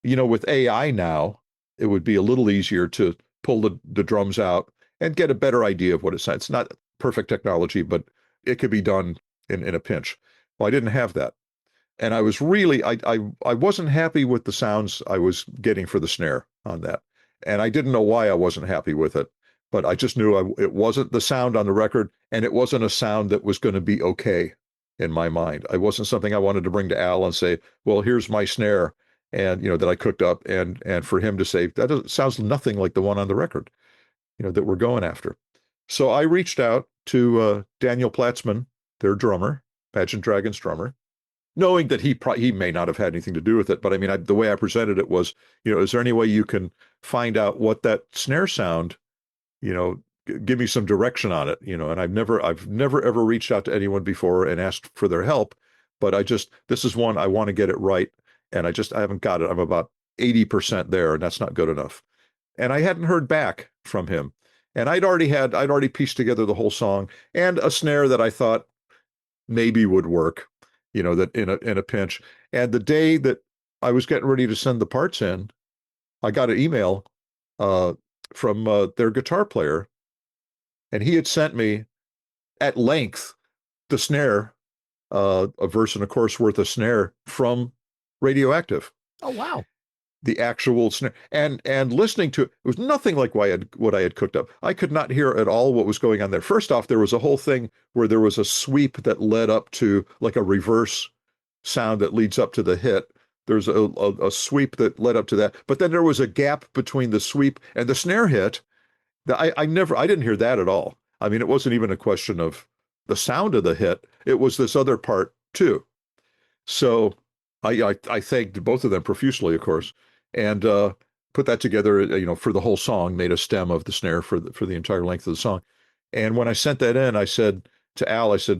A: with AI now, it would be a little easier to pull the drums out and get a better idea of what it sounds. It's not perfect technology, but it could be done in a pinch. Well, I didn't have that. And I was really, I wasn't happy with the sounds I was getting for the snare on that. And I didn't know why I wasn't happy with it, but I just knew it wasn't the sound on the record, and it wasn't a sound that was going to be okay in my mind. It wasn't something I wanted to bring to Al and say, well, here's my snare, and that I cooked up, and for him to say that sounds nothing like the one on the record, that we're going after. So I reached out to Daniel Platzman, their drummer, Imagine Dragons drummer, knowing that he may not have had anything to do with it, but I mean, the way I presented it was, is there any way you can find out what that snare sound, give me some direction on it, and I've never ever reached out to anyone before and asked for their help, but this is one I want to get it right. And I haven't got it. I'm about 80% there, and that's not good enough. And I hadn't heard back from him. And I'd already pieced together the whole song and a snare that I thought maybe would work, that in a pinch. And the day that I was getting ready to send the parts in, I got an email from their guitar player, and he had sent me at length the snare, a verse and a chorus worth of snare from Radioactive.
B: Oh, wow.
A: The actual snare. And listening to it, it was nothing like what I had cooked up. I could not hear at all what was going on there. First off, there was a whole thing where there was a sweep that led up to like a reverse sound that leads up to the hit. There's a sweep that led up to that. But then there was a gap between the sweep and the snare hit. I didn't hear that at all. I mean, it wasn't even a question of the sound of the hit. It was this other part too. So I thanked both of them profusely, of course, and put that together, for the whole song, made a stem of the snare for the entire length of the song. And when I sent that in, I said to Al, I said,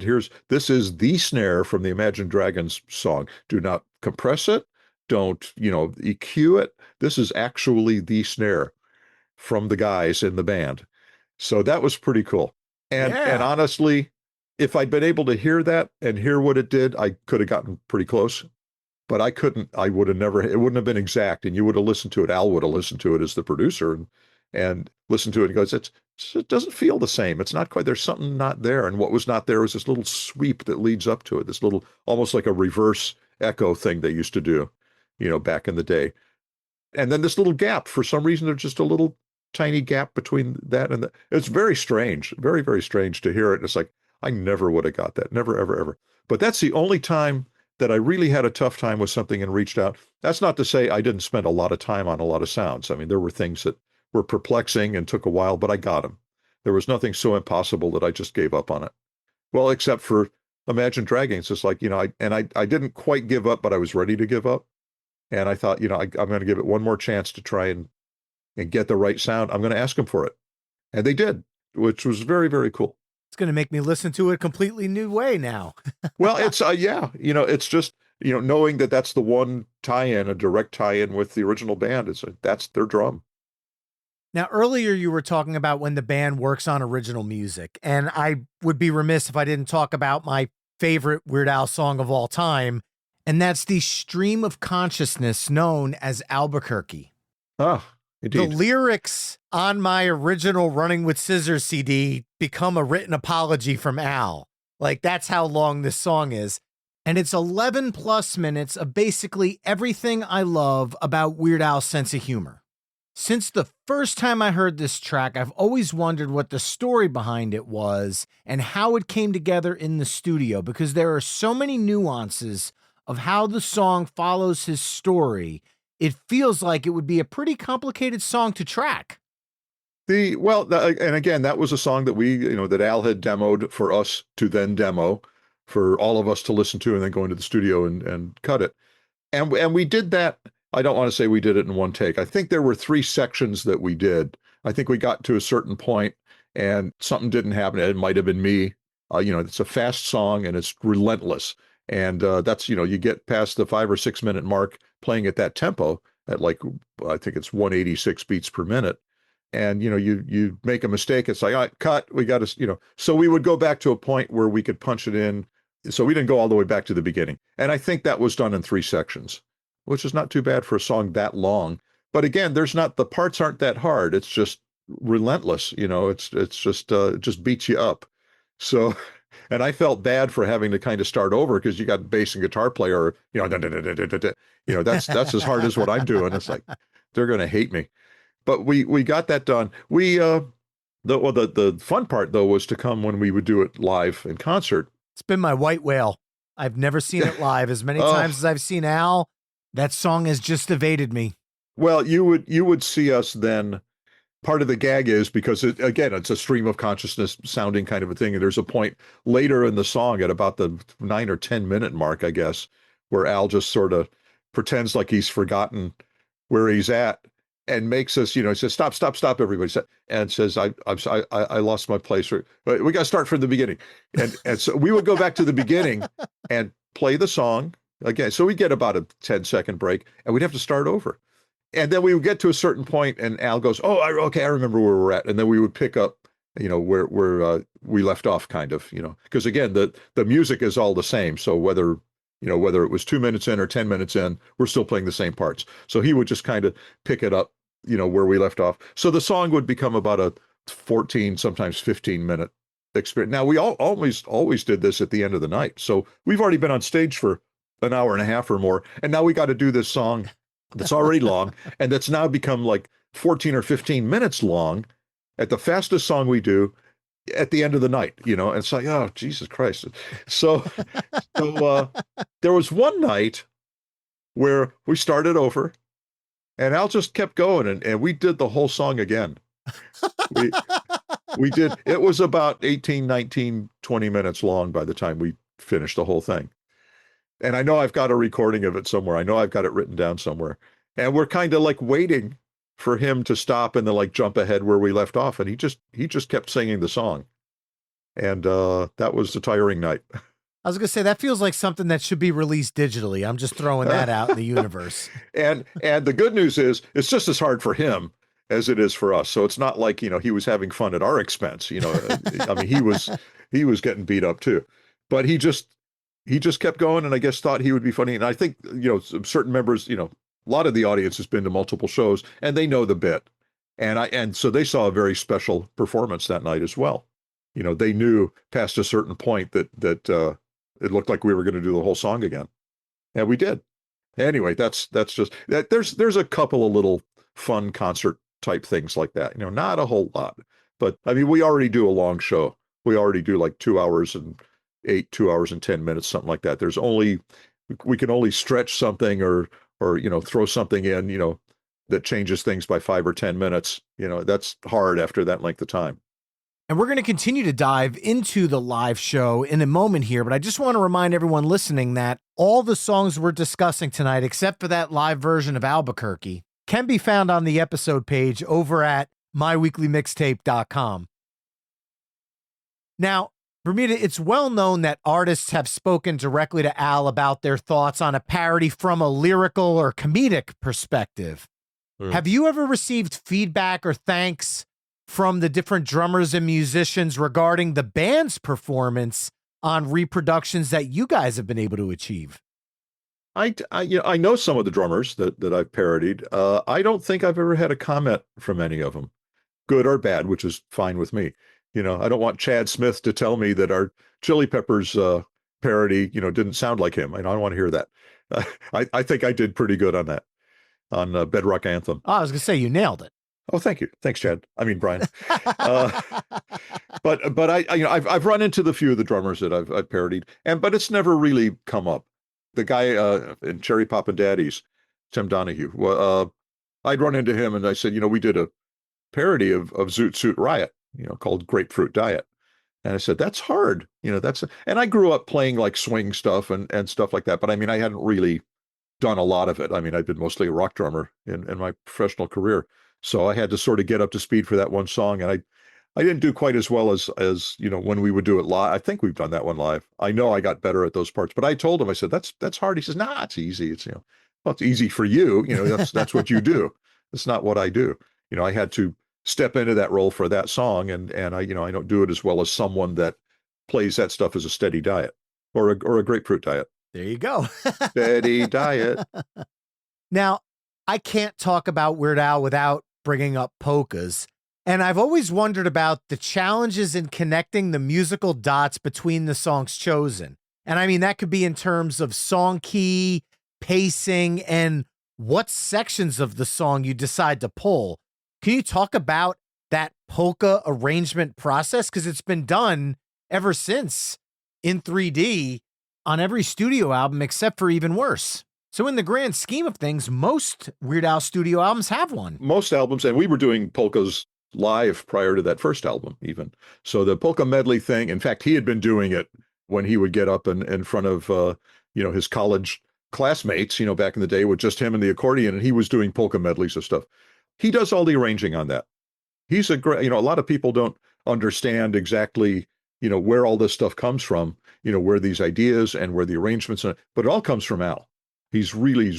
A: this is the snare from the Imagine Dragons song. Do not compress it. Don't, EQ it. This is actually the snare from the guys in the band. So that was pretty cool. And honestly, if I'd been able to hear that and hear what it did, I could have gotten pretty close. But I couldn't. I would have never. It wouldn't have been exact, and you would have listened to it. Al would have listened to it as the producer, and listened to it and goes, it doesn't feel the same. It's not quite. There's something not there, and what was not there was this little sweep that leads up to it. This little, almost like a reverse echo thing they used to do, back in the day. And then this little gap. For some reason, there's just a little tiny gap between that and that. It's very strange, very, very strange to hear it. And it's like, I never would have got that. Never, ever, ever. But that's the only time that I really had a tough time with something and reached out. That's not to say I didn't spend a lot of time on a lot of sounds. I mean, there were things that were perplexing and took a while, but I got them. There was nothing so impossible that I just gave up on it. Well, except for Imagine Dragons. It's like, I didn't quite give up, but I was ready to give up. And I thought, I'm going to give it one more chance to try and get the right sound. I'm going to ask them for it. And they did, which was very, very cool.
B: It's going to make me listen to it a completely new way now.
A: Well, it's, it's just, knowing that that's the one tie-in, a direct tie-in with the original band. That's their drum.
B: Now, earlier you were talking about when the band works on original music, and I would be remiss if I didn't talk about my favorite Weird Al song of all time, and that's the stream of consciousness known as Albuquerque.
A: Ah, indeed.
B: The lyrics on my original Running with Scissors CD become a written apology from Al. Like, that's how long this song is. And it's 11 plus minutes of basically everything I love about Weird Al's sense of humor. Since the first time I heard this track, I've always wondered what the story behind it was and how it came together in the studio, because there are so many nuances of how the song follows his story. It feels like it would be a pretty complicated song to track.
A: And again, that was a song that that Al had demoed for us to then demo, for all of us to listen to and then go into the studio and cut it. And we did that. I don't want to say we did it in one take. I think there were 3 sections that we did. I think we got to a certain point and something didn't happen. It might have been me. It's a fast song and it's relentless. And that's, you get past the 5 or 6 minute mark playing at that tempo at I think it's 186 beats per minute. And, you make a mistake. It's like, all right, cut. We got to, so we would go back to a point where we could punch it in. So we didn't go all the way back to the beginning. And I think that was done in 3 sections, which is not too bad for a song that long. But again, the parts aren't that hard. It's just relentless. It's just, it just beats you up. So, and I felt bad for having to kind of start over because you got bass and guitar player, that's as hard as what I'm doing. It's like, they're going to hate me. But we got that done. The fun part though was to come when we would do it live in concert.
B: It's been my white whale. I've never seen it live. As many times as I've seen Al, that song has just evaded me.
A: Well, you would see us then. Part of the gag is because it's a stream of consciousness sounding kind of a thing. And there's a point later in the song at about the 9 or 10 minute mark, I guess, where Al just sort of pretends like he's forgotten where he's at and makes us, he says, stop, everybody. And says, I lost my place. We got to start from the beginning. And so we would go back to the beginning and play the song again. So we get about a 10-second break and we'd have to start over. And then we would get to a certain point and Al goes, I remember where we're at. And then we would pick up, where we left off kind of, because again, the music is all the same. So whether it was 2 minutes in or 10 minutes in, we're still playing the same parts. So he would just kind of pick it up, where we left off. So the song would become about a 14, sometimes 15-minute experience. Now, we always did this at the end of the night. So we've already been on stage for an hour and a half or more. And now we got to do this song that's already long and that's now become like 14 or 15 minutes long at the fastest song we do at the end of the night, and it's like, oh, Jesus Christ. So there was one night where we started over and Al just kept going and we did the whole song again. we we did. It was about 18, 19, 20 minutes long by the time we finished the whole thing. And I know I've got a recording of it somewhere. I know I've got it written down somewhere. And we're kind of like waiting for him to stop and then like jump ahead where we left off. And he just kept singing the song. And that was a tiring night.
B: I was going to say, that feels like something that should be released digitally. I'm just throwing that out in the universe.
A: And the good news is it's just as hard for him as it is for us. So it's not like, he was having fun at our expense. I mean, he was getting beat up too, but he just kept going, and I guess thought he would be funny. And I think, certain members, a lot of the audience has been to multiple shows and they know the bit. And so they saw a very special performance that night as well. They knew past a certain point that it looked like we were going to do the whole song again. And we did. Anyway, that's just that. There's a couple of little fun concert type things like that. Not a whole lot, but I mean, we already do a long show. We already do like 2 hours and 2 hours and 10 minutes, something like that. We can only stretch something or throw something in, that changes things by 5 or 10 minutes. That's hard after that length of time.
B: And we're going to continue to dive into the live show in a moment here, but I just want to remind everyone listening that all the songs we're discussing tonight, except for that live version of Albuquerque, can be found on the episode page over at myweeklymixtape.com. Now, Bermuda, it's well known that artists have spoken directly to Al about their thoughts on a parody from a lyrical or comedic perspective. Have you ever received feedback or thanks from the different drummers and musicians regarding the band's performance on reproductions that you guys have been able to achieve?
A: I know some of the drummers that I've parodied. I don't think I've ever had a comment from any of them, good or bad, which is fine with me. I don't want Chad Smith to tell me that our Chili Peppers parody, didn't sound like him. I don't want to hear that. I think I did pretty good on that, on Bedrock Anthem.
B: Oh, I was going to say, you nailed it.
A: Oh, thank you. Thanks, Chad. I mean, Brian. But I've run into the few of the drummers that I've parodied, but it's never really come up. The guy in Cherry Poppin' Daddies, Tim Donahue, I'd run into him and I said, we did a parody of Zoot Suit Riot, called Grapefruit Diet. And I said, that's hard. And I grew up playing like swing stuff and stuff like that. But I mean, I hadn't really done a lot of it. I mean, I've been mostly a rock drummer in my professional career. So I had to sort of get up to speed for that one song. And I didn't do quite as well as when we would do it live. I think we've done that one live. I know I got better at those parts, but I told him, I said, that's hard. He says, nah, it's easy. It's, well, it's easy for you. That's what you do. It's not what I do. I had to step into that role for that song. And I don't do it as well as someone that plays that stuff as a steady diet or a grapefruit diet.
B: There you go.
A: Steady diet.
B: Now, I can't talk about Weird Al without bringing up polkas. And I've always wondered about the challenges in connecting the musical dots between the songs chosen. And I mean, that could be in terms of song key, pacing, and what sections of the song you decide to pull. Can you talk about that polka arrangement process? Because it's been done ever since in 3D on every studio album, except for Even Worse. So in the grand scheme of things, most Weird Al studio albums have one.
A: Most albums, and we were doing polkas live prior to that first album even. So the polka medley thing, in fact, he had been doing it when he would get up in front of, his college classmates, back in the day with just him and the accordion, and he was doing polka medleys of stuff. He does all the arranging on that. He's a great, a lot of people don't understand exactly, where all this stuff comes from, where these ideas and where the arrangements are, but it all comes from Al. He's really,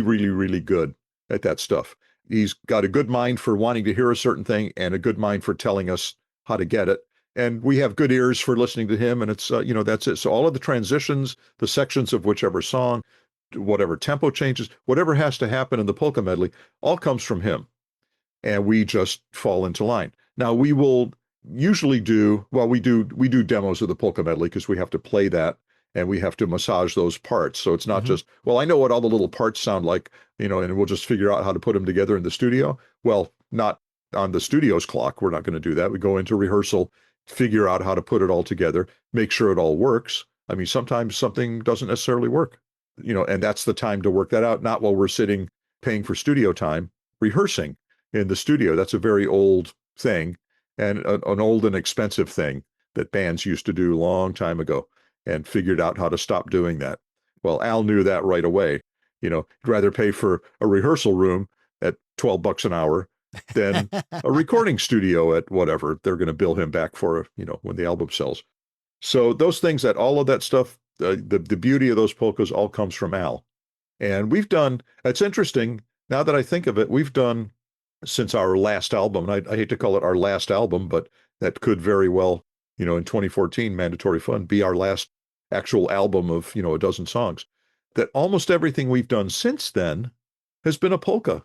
A: really good at that stuff. He's got a good mind for wanting to hear a certain thing and a good mind for telling us how to get it. And we have good ears for listening to him. And it's, that's it. So all of the transitions, the sections of whichever song, whatever tempo changes, whatever has to happen in the polka medley, all comes from him. And we just fall into line. Now we will usually we do demos of the polka medley because we have to play that and we have to massage those parts. So it's not just, I know what all the little parts sound like, and we'll just figure out how to put them together in the studio. Well, not on the studio's clock. We're not going to do that. We go into rehearsal, figure out how to put it all together, make sure it all works. I mean, sometimes something doesn't necessarily work, and that's the time to work that out, not while we're sitting paying for studio time, rehearsing in the studio. That's a very old thing, and an old and expensive thing that bands used to do a long time ago, and figured out how to stop doing that. Well, Al knew that right away. He'd rather pay for a rehearsal room at $12 an hour than a recording studio at whatever they're going to bill him back for, when the album sells. So those things, all of that stuff, the beauty of those polkas all comes from Al. And it's interesting, now that I think of it, we've done, since our last album, and I hate to call it our last album, but that could very well, in 2014, Mandatory Fun, be our last actual album of, a dozen songs, that almost everything we've done since then has been a polka.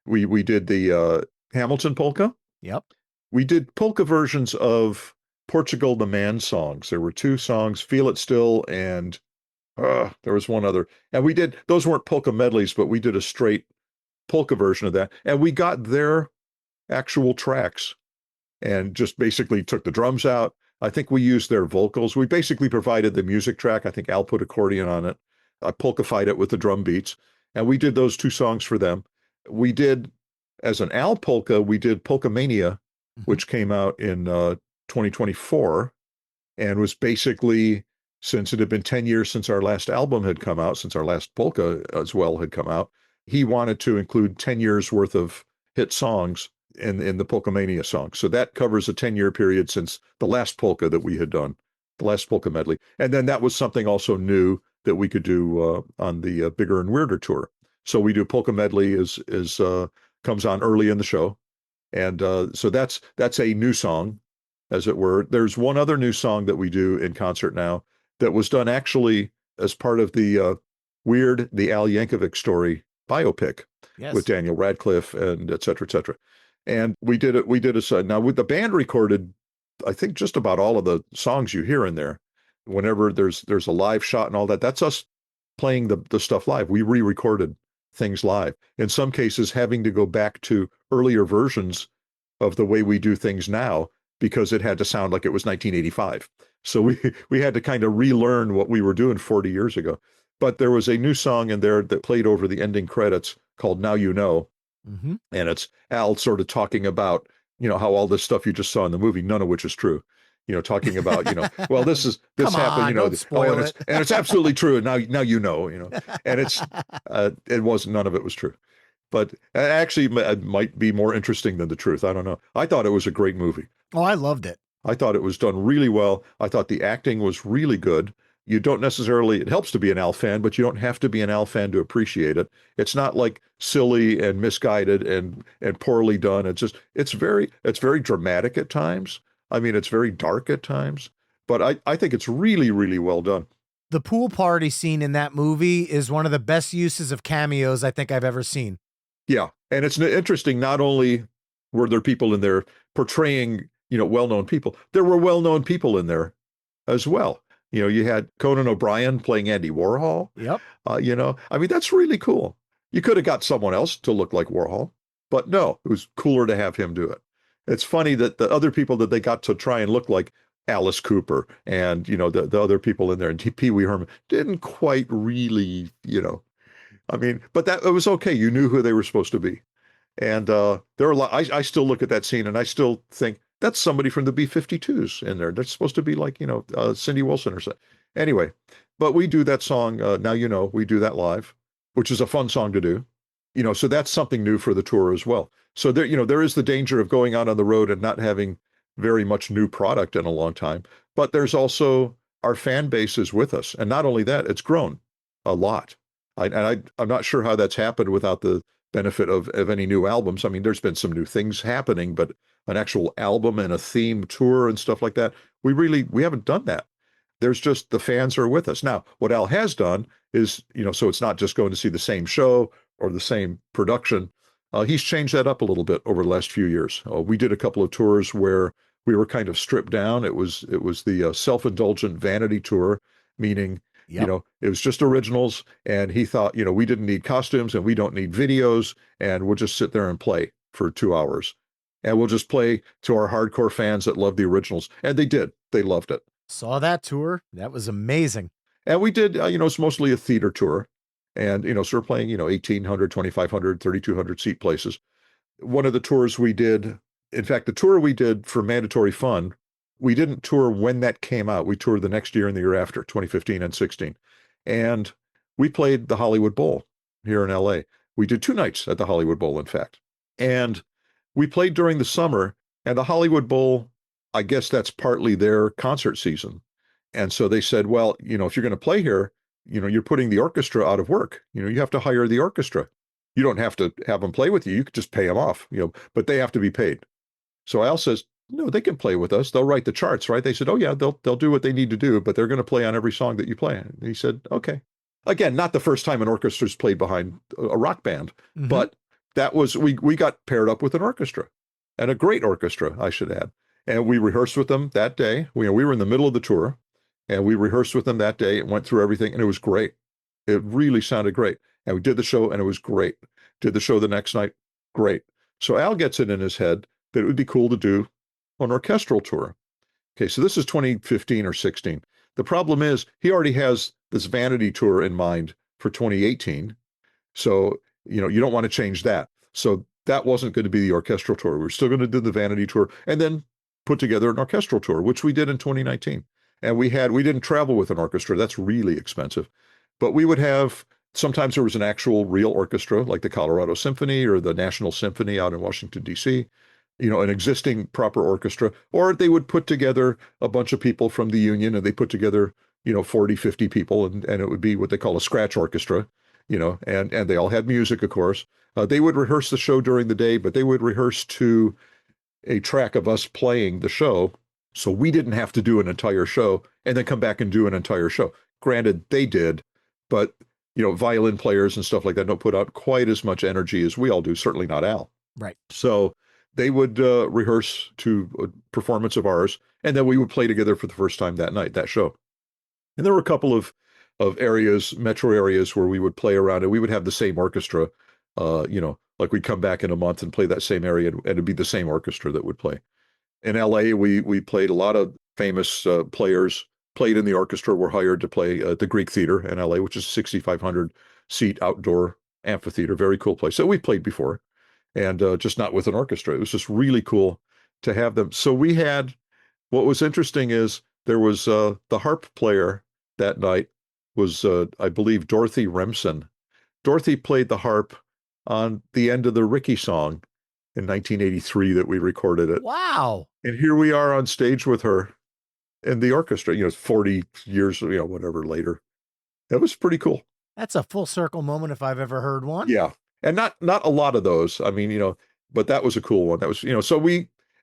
A: We did the Hamilton polka.
B: Yep.
A: We did polka versions of Portugal the Man songs. There were two songs, Feel It Still, and there was one other. And those weren't polka medleys, but we did a straight polka version of that. And we got their actual tracks and just basically took the drums out. I think we used their vocals. We basically provided the music track. I think Al put accordion on it. I polka-fied it with the drum beats. And we did those two songs for them. We did, as an Al polka, we did Polka Mania, which came out in 2024, and was basically, since it had been 10 years since our last album had come out, since our last polka as well had come out, he wanted to include 10 years worth of hit songs in the Polka Mania song. So that covers a 10-year period since the last polka that we had done, the last polka medley. And then that was something also new that we could do on the Bigger and Weirder tour. So we do Polka Medley comes on early in the show. And so that's a new song, as it were. There's one other new song that we do in concert now that was done actually as part of the Al Yankovic story biopic. Yes. With Daniel Radcliffe and et cetera, et cetera. And we did it. Now with the band recorded, I think just about all of the songs you hear in there. Whenever there's a live shot and all that, that's us playing the stuff live. We re-recorded things live. In some cases, having to go back to earlier versions of the way we do things now, because it had to sound like it was 1985. So we had to kind of relearn what we were doing 40 years ago. But there was a new song in there that played over the ending credits called Now You Know. Mm-hmm. And it's Al sort of talking about, how all this stuff you just saw in the movie, none of which is true. Talking about, well, this happened,
B: don't spoil
A: and it's absolutely true. And now, and none of it was true. But actually, it might be more interesting than the truth. I don't know. I thought it was a great movie.
B: Oh, I loved it.
A: I thought it was done really well. I thought the acting was really good. You don't necessarily, it helps to be an Al fan, but you don't have to be an Al fan to appreciate it. It's not like silly and misguided and poorly done. It's very dramatic at times. I mean, it's very dark at times, but I think it's really, really well done.
B: The pool party scene in that movie is one of the best uses of cameos I think I've ever seen.
A: Yeah. And it's interesting, not only were there people in there portraying, well-known people, there were well-known people in there as well. You had Conan O'Brien playing Andy Warhol.
B: Yep.
A: I mean, that's really cool. You could have got someone else to look like Warhol, but no, it was cooler to have him do it. It's funny that the other people that they got to try and look like Alice Cooper and, the other people in there, and Pee Wee Herman, didn't quite really, I mean, but it was okay. You knew who they were supposed to be. And there are a lot, I still look at that scene and I still think that's somebody from the B-52s in there. They're supposed to be like, Cindy Wilson or something. Anyway, but we do that song, Now we do that live, which is a fun song to do. So that's something new for the tour as well. So there is the danger of going out on the road and not having very much new product in a long time. But there's also our fan base is with us. And not only that, it's grown a lot. I'm not sure how that's happened without the benefit of any new albums. I mean, there's been some new things happening, but an actual album and a theme tour and stuff like that, we haven't done that. There's just the fans are with us. Now, what Al has done is, so it's not just going to see the same show or the same production. He's changed that up a little bit over the last few years. We did a couple of tours where we were kind of stripped down. It was the self-indulgent vanity tour, meaning, it was just originals. And he thought, we didn't need costumes and we don't need videos, and we'll just sit there and play for 2 hours. And we'll just play to our hardcore fans that love the originals. And they did. They loved it.
B: Saw that tour. That was amazing.
A: And we did, it's mostly a theater tour. And, so we're playing, 1,800, 2,500, 3,200 seat places. One of the tours we did in fact, the tour we did for Mandatory Fun, we didn't tour when that came out. We toured the next year and the year after, 2015 and 16. And we played the Hollywood Bowl here in LA. We did 2 nights at the Hollywood Bowl, in fact. And we played during the summer, and the Hollywood Bowl, I guess that's partly their concert season. And so they said, well, if you're going to play here, you're putting the orchestra out of work. You have to hire the orchestra. You don't have to have them play with you. You could just pay them off, but they have to be paid. So Al says, no, they can play with us. They'll write the charts, right? They said, oh yeah, they'll do what they need to do, but they're going to play on every song that you play. And he said, okay. Again, not the first time an orchestra's played behind a rock band, but that was, we got paired up with an orchestra, and a great orchestra, I should add. And we rehearsed with them that day. We were in the middle of the tour, and we rehearsed with them that day and went through everything, and it was great. It really sounded great. And we did the show, and it was great. Did the show the next night, great. So Al gets it in his head that it would be cool to do an orchestral tour. Okay, so this is 2015 or 16. The problem is he already has this Vanity tour in mind for 2018. So, you don't want to change that. So that wasn't going to be the orchestral tour. We were still going to do the Vanity tour and then put together an orchestral tour, which we did in 2019. And we didn't travel with an orchestra. That's really expensive. But we would have, sometimes there was an actual real orchestra, like the Colorado Symphony or the National Symphony out in Washington, D.C., an existing proper orchestra, or they would put together a bunch of people from the union, and they put together, 40, 50 people, and it would be what they call a scratch orchestra, and they all had music, of course. They would rehearse the show during the day, but they would rehearse to a track of us playing the show. So we didn't have to do an entire show and then come back and do an entire show. Granted, they did, but, violin players and stuff like that don't put out quite as much energy as we all do, certainly not Al.
B: Right.
A: So they would rehearse to a performance of ours, and then we would play together for the first time that night, that show. And there were a couple of areas, metro areas, where we would play around, and we would have the same orchestra, like we'd come back in a month and play that same area, and it'd be the same orchestra that would play. In LA, we played a lot of famous players, played in the orchestra, were hired to play at the Greek Theater in LA, which is a 6,500 seat outdoor amphitheater, very cool place. So we played before. And just not with an orchestra. It was just really cool to have them. So we had, what was interesting is there was the harp player that night was, I believe, Dorothy Remsen. Dorothy played the harp on the end of the Ricky song in 1983 that we recorded it.
B: Wow.
A: And here we are on stage with her in the orchestra, 40 years, whatever later. That was pretty cool.
B: That's a full circle moment if I've ever heard one.
A: Yeah. And not a lot of those. I mean, but that was a cool one. That was, so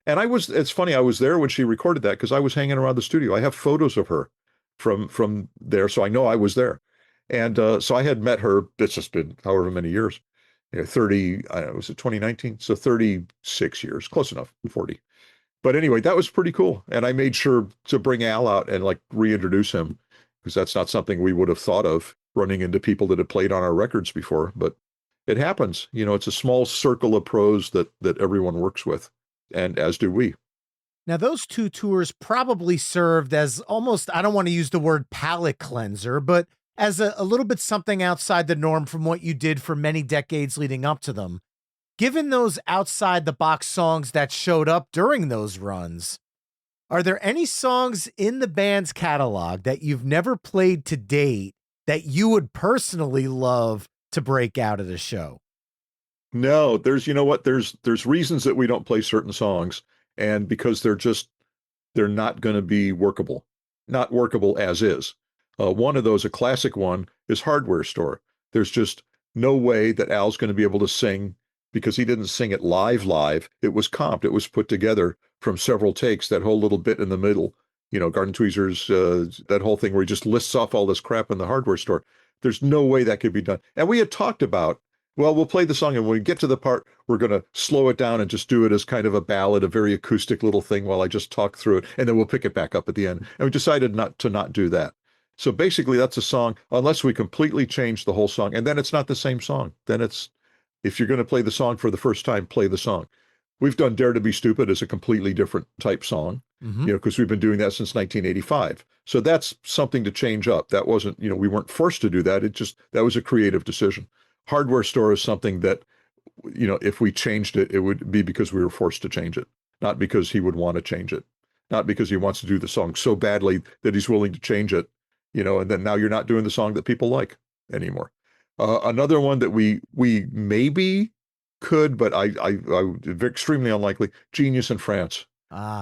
A: it's funny, I was there when she recorded that because I was hanging around the studio. I have photos of her from there, so I know I was there. And so I had met her, it's just been however many years, 30, was it 2019? So 36 years, close enough, 40. But anyway, that was pretty cool. And I made sure to bring Al out and reintroduce him, because that's not something we would have thought of, running into people that had played on our records before, but it happens. It's a small circle of pros that everyone works with, and as do we.
B: Now, those 2 tours probably served as almost, I don't want to use the word palate cleanser, but as a little bit something outside the norm from what you did for many decades leading up to them. Given those outside the box songs that showed up during those runs, are there any songs in the band's catalog that you've never played to date that you would personally love to break out of the show?
A: No, there's reasons that we don't play certain songs, and because they're not going to be not workable as is. One of those, a classic one, is Hardware Store. There's just no way that Al's going to be able to sing, because he didn't sing it live. It was comped. It was put together from several takes, that whole little bit in the middle, Garden Tweezers, that whole thing where he just lists off all this crap in the Hardware Store. There's no way that could be done. And we had talked about, well, we'll play the song, and when we get to the part, we're going to slow it down and just do it as kind of a ballad, a very acoustic little thing while I just talk through it, and then we'll pick it back up at the end. And we decided not to do that. So basically, that's a song, unless we completely change the whole song, and then it's not the same song. Then it's, if you're going to play the song for the first time, play the song. We've done Dare to Be Stupid as a completely different type song, because we've been doing that since 1985. So that's something to change up. That wasn't, we weren't forced to do that. That was a creative decision. Hardware Store is something that if we changed it, it would be because we were forced to change it, not because he would want to change it, not because he wants to do the song so badly that he's willing to change it, and then now you're not doing the song that people like anymore. Another one that we maybe could, but I extremely unlikely. Genius in France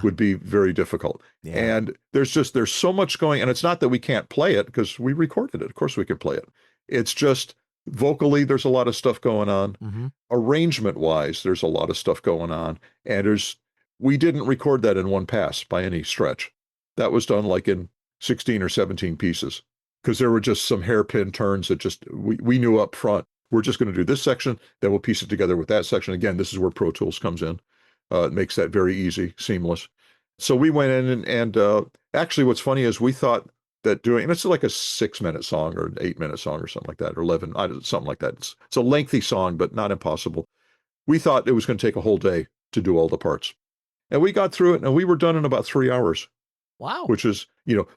A: would be very difficult.
B: Yeah.
A: And there's so much going, and it's not that we can't play it because we recorded it. Of course we can play it. It's just vocally, there's a lot of stuff going on. Arrangement wise, there's a lot of stuff going on. And we didn't record that in one pass by any stretch. That was done like in 16 or 17 pieces because there were just some hairpin turns that we knew up front. We're just going to do this section, then we'll piece it together with that section. Again, this is where Pro Tools comes in. It makes that very easy, seamless. So we went in and actually what's funny is we thought that and it's like a 6-minute song or an 8-minute song or something like that, or 11, something like that. It's a lengthy song, but not impossible. We thought it was going to take a whole day to do all the parts. And we got through it and we were done in about 3 hours.
B: Wow.
A: Which is,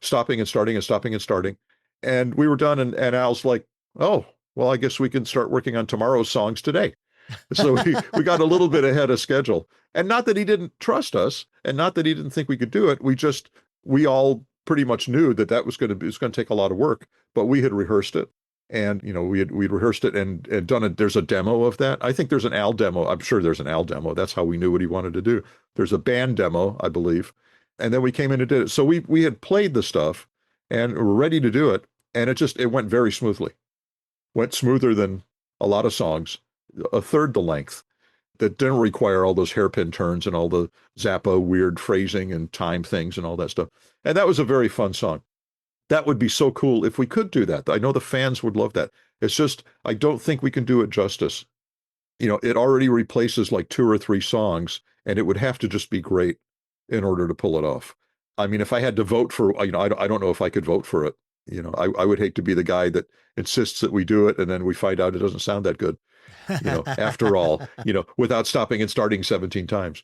A: stopping and starting and stopping and starting. And we were done and Al's like, oh, well, I guess we can start working on tomorrow's songs today. So we got a little bit ahead of schedule. And not that he didn't trust us and not that he didn't think we could do it. We all pretty much knew that was going to take a lot of work, but we had rehearsed it. And, we'd rehearsed it and done it. There's a demo of that. I think there's an Al demo. I'm sure there's an Al demo. That's how we knew what he wanted to do. There's a band demo, I believe. And then we came in and did it. So we had played the stuff and were ready to do it. And it went very smoothly. Went smoother than a lot of songs, a third the length, that didn't require all those hairpin turns and all the Zappa weird phrasing and time things and all that stuff. And that was a very fun song. That would be so cool if we could do that. I know the fans would love that. It's just, I don't think we can do it justice. It already replaces like 2 or 3 songs, and it would have to just be great in order to pull it off. I mean, if I had to vote for, I don't know if I could vote for it. I would hate to be the guy that insists that we do it and then we find out it doesn't sound that good, after all, without stopping and starting 17 times.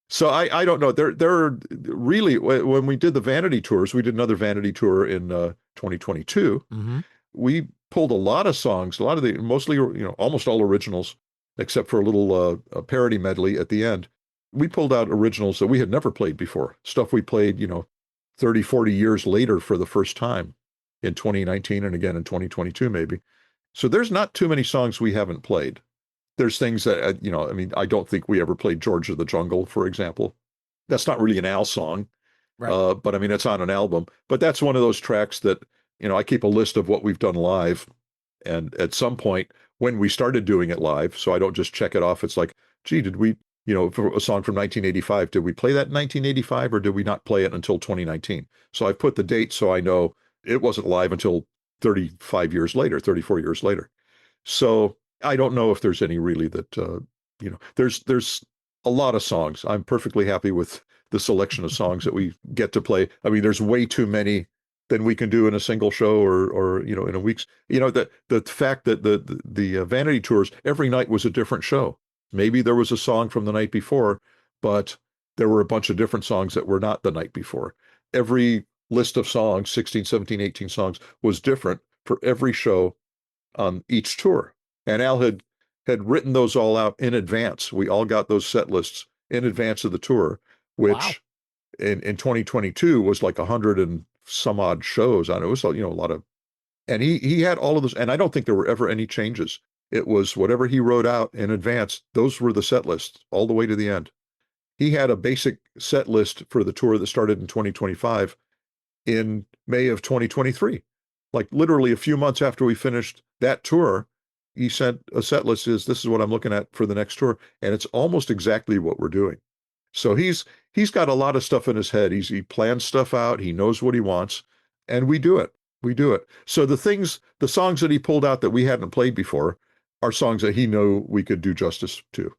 A: So I don't know. There are really, when we did the Vanity tours, we did another Vanity tour in 2022. We pulled a lot of songs, mostly, almost all originals, except for a little parody medley at the end. We pulled out originals that we had never played before, stuff we played, 30, 40 years later for the first time in 2019 and again in 2022 maybe. So there's not too many songs we haven't played. There's things that, I don't think we ever played George of the Jungle, for example. That's not really an Al song,
B: right.
A: But it's on an album. But that's one of those tracks that, I keep a list of what we've done live. And at some point when we started doing it live, so I don't just check it off, it's like, gee, did we, for a song from 1985, did we play that in 1985 or did we not play it until 2019? So I put the date so I know it wasn't live until 34 years later. So I don't know if there's any really that, there's a lot of songs. I'm perfectly happy with the selection of songs that we get to play. I mean, there's way too many than we can do in a single show or in a week's, the fact that the Vanity tours, every night was a different show. Maybe there was a song from the night before, but there were a bunch of different songs that were not the night before. Every list of songs, 16, 17, 18 songs, was different for every show on each tour. And Al had written those all out in advance. We all got those set lists in advance of the tour, which in 2022 was like 100 and some odd shows on it. It was, a lot of, and he had all of those. And I don't think there were ever any changes. It was whatever he wrote out in advance. Those were the set lists all the way to the end. He had a basic set list for the tour that started in 2025 in May of 2023. Like literally a few months after we finished that tour, he sent a set list, this is what I'm looking at for the next tour. And it's almost exactly what we're doing. So he's got a lot of stuff in his head. He plans stuff out. He knows what he wants, and we do it. So the songs that he pulled out that we hadn't played before are songs that he knew we could do justice to.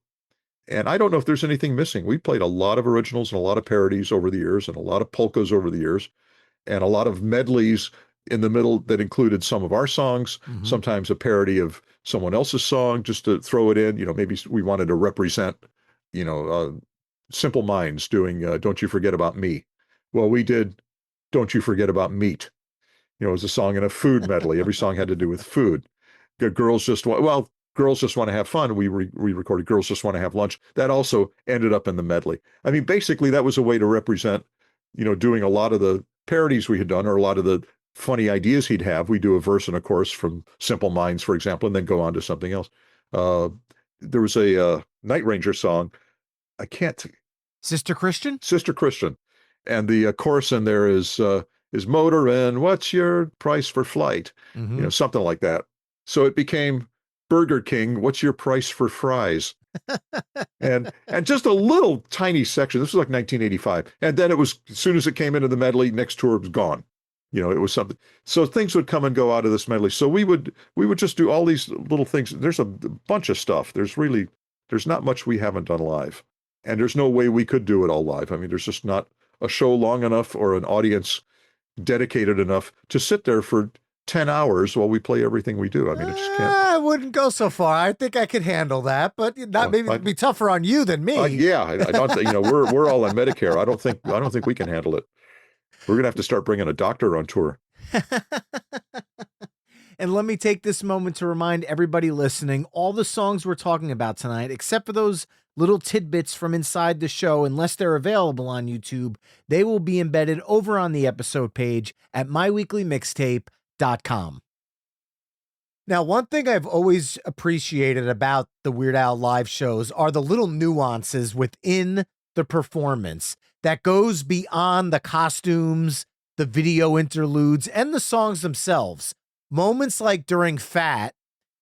A: And I don't know if there's anything missing. We played a lot of originals and a lot of parodies over the years and a lot of polkas over the years and a lot of medleys in the middle that included some of our songs, sometimes a parody of someone else's song just to throw it in. Maybe we wanted to represent, Simple Minds doing Don't You Forget About Me. Well, we did Don't You Forget About Meat. It was a song in a food medley. Every song had to do with food. Girls Just Want, well, Girls Just Want to Have Fun, we recorded Girls Just Want to Have Lunch. That also ended up in the medley. I mean, basically, that was a way to represent, doing a lot of the parodies we had done, or a lot of the funny ideas he'd have. We do a verse and a chorus from Simple Minds, for example, and then go on to something else. There was a Night Ranger song. I can't.
B: Sister Christian?
A: Sister Christian. And the chorus in there is motorin', what's your price for flight?
B: Mm-hmm.
A: Something like that. So it became Burger King, what's your price for fries? and just a little tiny section. This was like 1985. And then it was, as soon as it came into the medley, next tour was gone. It was something. So things would come and go out of this medley. So we would just do all these little things. There's a bunch of stuff. There's not much we haven't done live. And there's no way we could do it all live. I mean, there's just not a show long enough or an audience dedicated enough to sit there for 10 hours while we play everything we do. I mean, it just can't.
B: I wouldn't go so far. I think I could handle that, but maybe it'd be tougher on you than me.
A: Yeah, I don't think, we're all on Medicare. I don't think we can handle it. We're going to have to start bringing a doctor on tour.
B: And let me take this moment to remind everybody listening, all the songs we're talking about tonight, except for those little tidbits from inside the show, unless they're available on YouTube, they will be embedded over on the episode page at myweeklymixtape.com. Now, one thing I've always appreciated about the Weird Al live shows are the little nuances within the performance that goes beyond the costumes, the video interludes, and the songs themselves. Moments like during Fat,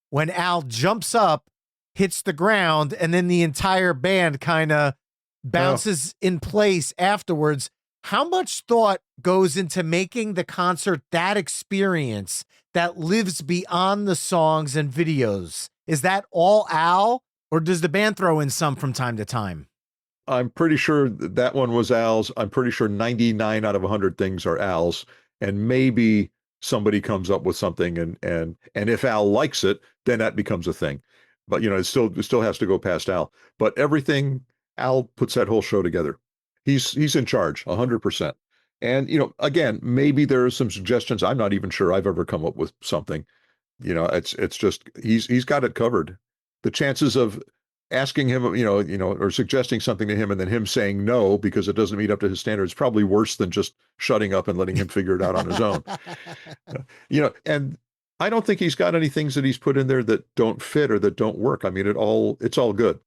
B: when Al jumps up, hits the ground, and then the entire band kind of bounces in place afterwards. How much thought goes into making the concert that experience that lives beyond the songs and videos? Is that all Al, or does the band throw in some from time to time?
A: I'm pretty sure that one was Al's. I'm pretty sure 99 out of 100 things are Al's, and maybe somebody comes up with something, and if Al likes it, then that becomes a thing. But it still has to go past Al. But everything, Al puts that whole show together. He's in charge 100%. And again, maybe there are some suggestions. I'm not even sure I've ever come up with something. It's just he's got it covered. The chances of asking him, or suggesting something to him and then him saying no because it doesn't meet up to his standards, probably worse than just shutting up and letting him figure it out on his own. And I don't think he's got any things that he's put in there that don't fit or that don't work. I mean, it's all good.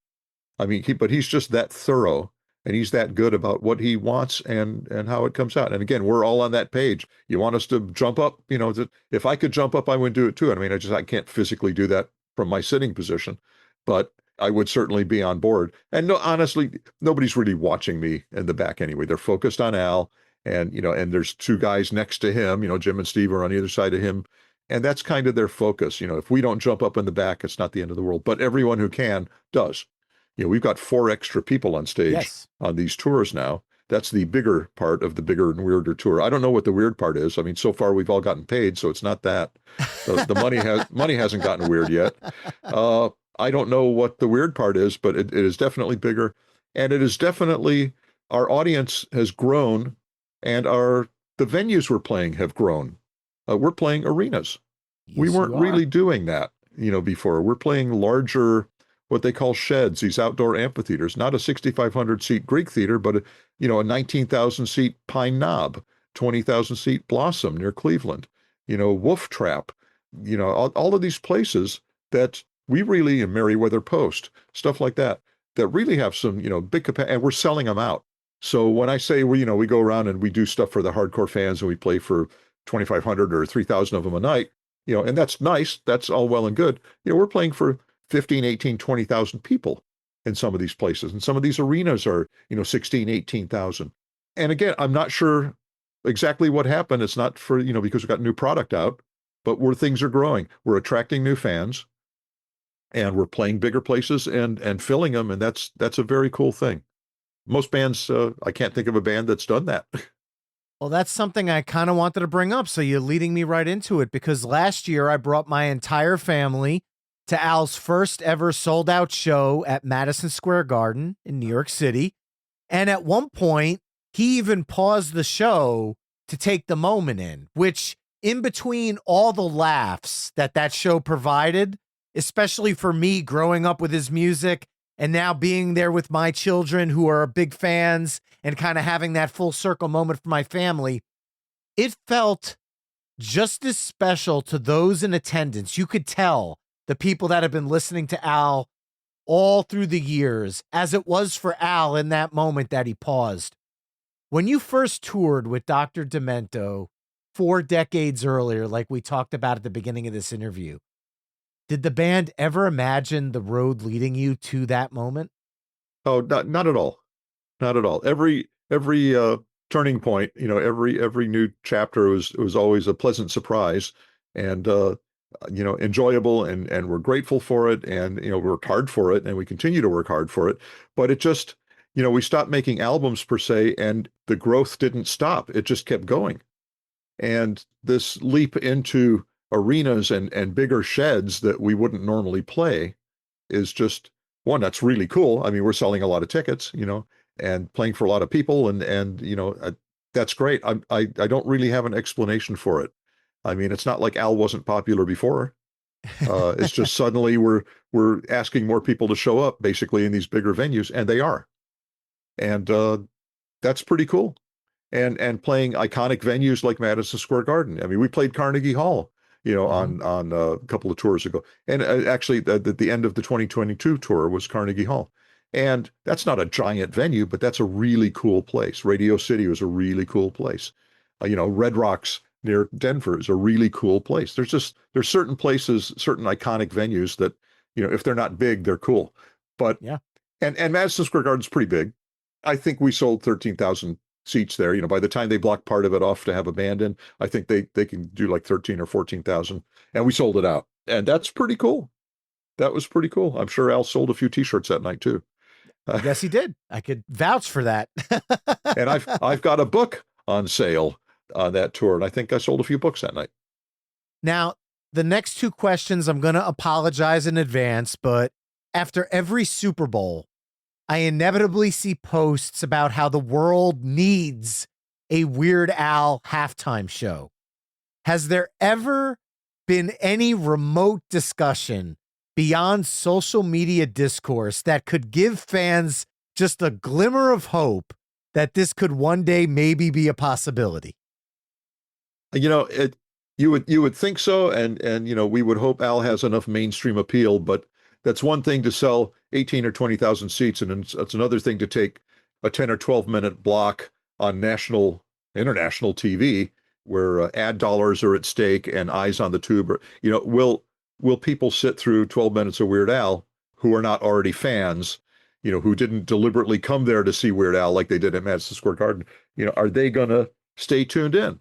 A: I mean, but he's just that thorough, and he's that good about what he wants and how it comes out. And again, we're all on that page. You want us to jump up, if I could jump up, I would do it too. I mean, I can't physically do that from my sitting position, but I would certainly be on board. And no, honestly, nobody's really watching me in the back anyway. They're focused on Al, and and there's two guys next to him, Jim and Steve are on either side of him. And that's kind of their focus. If we don't jump up in the back, it's not the end of the world. But everyone who can does. We've got 4 extra people on stage on these tours now. That's the bigger part of the bigger and weirder tour. I don't know what the weird part is. I mean, so far we've all gotten paid, so it's not that. The money hasn't gotten weird yet. I don't know what the weird part is, but it is definitely bigger. And it is definitely, our audience has grown, and the venues we're playing have grown. We're playing arenas.
B: Yes,
A: we weren't really doing that, before. We're playing larger, what they call sheds, these outdoor amphitheaters, not a 6,500 seat Greek theater, but a 19,000 seat Pine Knob, 20,000 seat Blossom near Cleveland, Wolf Trap, all of these places that we really, in Meriwether Post, stuff like that really have some, big capacity, and we're selling them out. So when I say we go around and we do stuff for the hardcore fans and we play for 2,500 or 3,000 of them a night, and that's nice. That's all well and good. We're playing for 15, 18, 20,000 people in some of these places. And some of these arenas are, 16, 18,000. And again, I'm not sure exactly what happened. It's not for, because we've got new product out, but things are growing. We're attracting new fans, and we're playing bigger places and filling them. And that's a very cool thing. Most bands, I can't think of a band that's done that.
B: Well, that's something I kind of wanted to bring up. So you're leading me right into it, because last year I brought my entire family to Al's first ever sold out show at Madison Square Garden in New York City. And at one point, he even paused the show to take the moment in, which in between all the laughs that show provided, especially for me growing up with his music and now being there with my children who are big fans and kind of having that full circle moment for my family. It felt just as special to those in attendance. You could tell the people that have been listening to Al all through the years as it was for Al in that moment that he paused. When you first toured with Dr. Demento 4 decades earlier, like we talked about at the beginning of this interview, did the band ever imagine the road leading you to that moment?
A: Oh, not at all. Not at all. Every turning point, every new chapter was always a pleasant surprise, and enjoyable, and we're grateful for it, and we worked hard for it, and we continue to work hard for it. But it just, we stopped making albums per se, and the growth didn't stop. It just kept going. And this leap into arenas and bigger sheds that we wouldn't normally play is just one that's really cool. I mean, we're selling a lot of tickets, and playing for a lot of people, and that's great. I don't really have an explanation for it. I mean, it's not like Al wasn't popular before. It's just suddenly we're asking more people to show up basically in these bigger venues, and they are, and that's pretty cool. And playing iconic venues like Madison Square Garden. I mean, we played Carnegie Hall, on a couple of tours ago, and actually the end of the 2022 tour was Carnegie Hall. And that's not a giant venue, but that's a really cool place. Radio City was a really cool place. Red Rocks near Denver is a really cool place. There's certain places, certain iconic venues that, if they're not big, they're cool. But
B: yeah,
A: and Madison Square Garden's pretty big. I think we sold 13,000 seats there. By the time they block part of it off to have a band in, I think they can do like 13 or 14,000, and we sold it out. And that's pretty cool. That was pretty cool. I'm sure Al sold a few t-shirts that night too.
B: Yes, he did. I could vouch for that.
A: And I've got a book on sale on that tour, and I think I sold a few books that night.
B: Now, the next 2 questions, I'm going to apologize in advance, but after every Super Bowl, I inevitably see posts about how the world needs a Weird Al halftime show. Has there ever been any remote discussion beyond social media discourse that could give fans just a glimmer of hope that this could one day maybe be a possibility?
A: You would think so, and we would hope Al has enough mainstream appeal, but that's one thing to sell 18 or 20,000 seats, and it's another thing to take a 10 or 12-minute block on international TV where ad dollars are at stake and eyes on the tube. Will people sit through 12 minutes of Weird Al who are not already fans, who didn't deliberately come there to see Weird Al like they did at Madison Square Garden? Are they going to stay tuned in?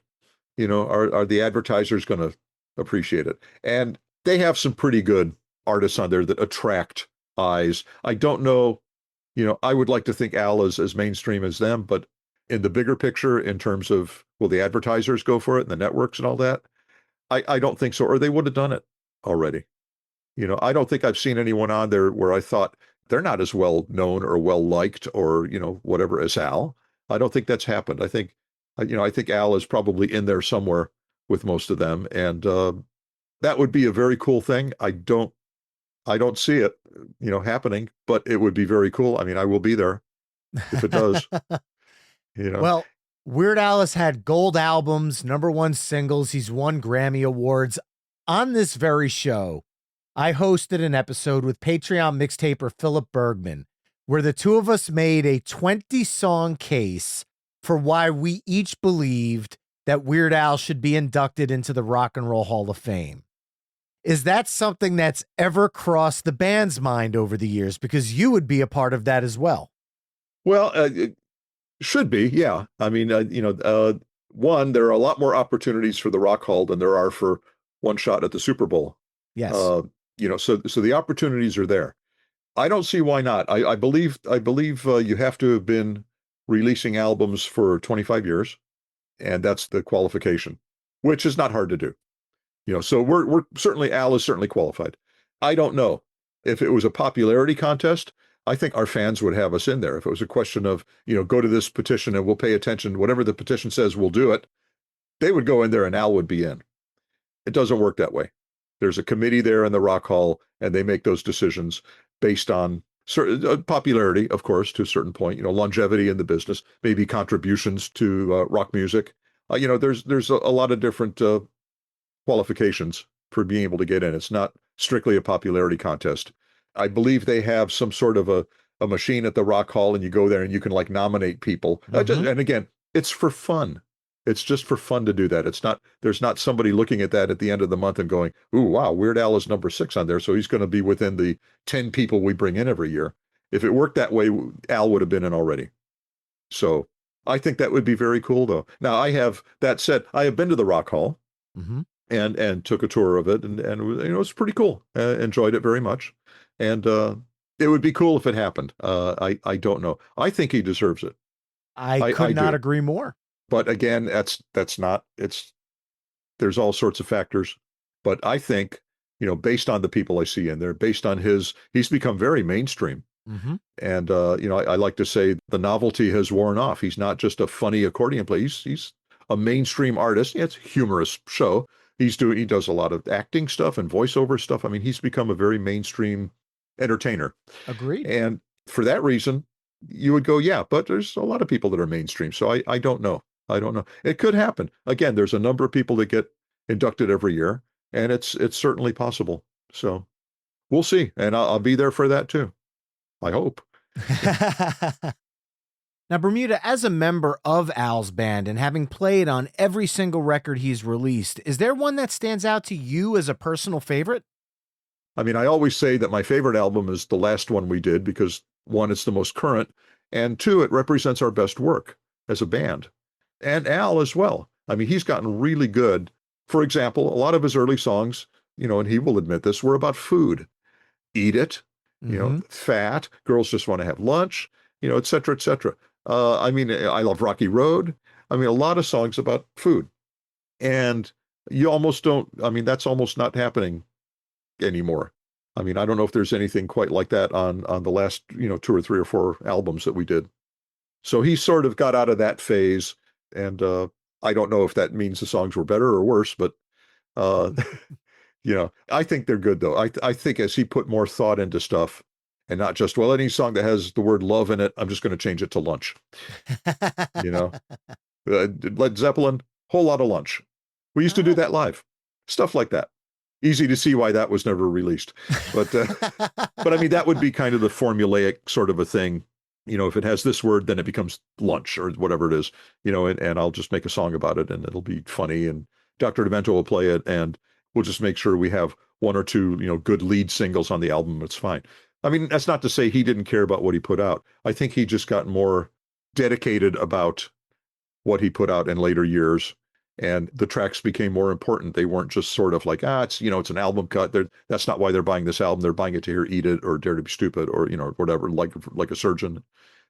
A: Are the advertisers going to appreciate it? And they have some pretty good artists on there that attract eyes. I don't know, I would like to think Al is as mainstream as them, but in the bigger picture, in terms of, will the advertisers go for it and the networks and all that? I don't think so, or they would have done it already. I don't think I've seen anyone on there where I thought they're not as well known or well liked or, whatever as Al. I don't think that's happened. I think Al is probably in there somewhere with most of them. And that would be a very cool thing. I don't see it, happening, but it would be very cool. I mean, I will be there if it does.
B: Well, Weird Al has had gold albums, #1 singles. He's won Grammy Awards. On this very show, I hosted an episode with Patreon mixtaper Philip Bergman, where the two of us made a 20-song case for why we each believed that Weird Al should be inducted into the Rock and Roll Hall of Fame. Is that something that's ever crossed the band's mind over the years? Because you would be a part of that as well.
A: Well, it should be, yeah. I mean, one, there are a lot more opportunities for the Rock Hall than there are for one shot at the Super Bowl.
B: Yes.
A: So the opportunities are there. I don't see why not. I believe you have to have been releasing albums for 25 years, and that's the qualification, which is not hard to do. So we're certainly, Al is certainly qualified. I don't know if it was a popularity contest. I think our fans would have us in there. If it was a question of, go to this petition and we'll pay attention, whatever the petition says, we'll do it. They would go in there and Al would be in. It doesn't work that way. There's a committee there in the Rock Hall, and they make those decisions based on certain popularity, of course, to a certain point, longevity in the business, maybe contributions to rock music. There's a lot of different qualifications for being able to get in. It's not strictly a popularity contest. I believe they have some sort of a machine at the Rock Hall, and you go there and you can like nominate people. And again, it's for fun. It's just for fun to do that. There's not somebody looking at that at the end of the month and going, ooh, wow, Weird Al is number 6 on there, so he's going to be within the 10 people we bring in every year. If it worked that way, Al would have been in already. So I think that would be very cool, though. Now, that said, I have been to the Rock Hall and took a tour of it, and it's pretty cool. Enjoyed it very much. And it would be cool if it happened. I don't know. I think he deserves it.
B: I could not agree more.
A: But again, there's all sorts of factors. But I think, based on the people I see in there, based on he's become very mainstream. And, I like to say the novelty has worn off. He's not just a funny accordion player. He's a mainstream artist. Yeah, it's a humorous show. He does a lot of acting stuff and voiceover stuff. I mean, he's become a very mainstream entertainer.
B: Agreed.
A: And for that reason, you would go, yeah, but there's a lot of people that are mainstream. So I don't know. I don't know. It could happen. Again, there's a number of people that get inducted every year, and it's certainly possible. So we'll see. And I'll be there for that too. I hope.
B: Now, Bermuda, as a member of Al's band and having played on every single record he's released, is there one that stands out to you as a personal favorite?
A: I mean, I always say that my favorite album is the last one we did because, one, it's the most current, and two, it represents our best work as a band. And Al as well. I mean, he's gotten really good. For example, a lot of his early songs, and he will admit this, were about food. Eat it, fat, girls just want to have lunch, et cetera, et cetera. I mean, I love Rocky Road. I mean, a lot of songs about food. And you almost don't, I mean, that's almost not happening anymore. I mean, I don't know if there's anything quite like that on the last, 2 or 3 or 4 albums that we did. So he sort of got out of that phase. And I don't know if that means the songs were better or worse, but, I think they're good, though. I think as he put more thought into stuff, and not just, well, any song that has the word love in it, I'm just going to change it to lunch. Led Zeppelin, whole lot of lunch. We used to do that live. Stuff like that. Easy to see why that was never released. But I mean, that would be kind of the formulaic sort of a thing. If it has this word, then it becomes lunch or whatever it is, and I'll just make a song about it and it'll be funny. And Dr. Demento will play it and we'll just make sure we have 1 or 2, good lead singles on the album. It's fine. I mean, that's not to say he didn't care about what he put out. I think he just got more dedicated about what he put out in later years, and the tracks became more important. They weren't just sort of like, it's an album cut. That's not why they're buying this album. They're buying it to hear Eat It or Dare to Be Stupid or, whatever, like a surgeon.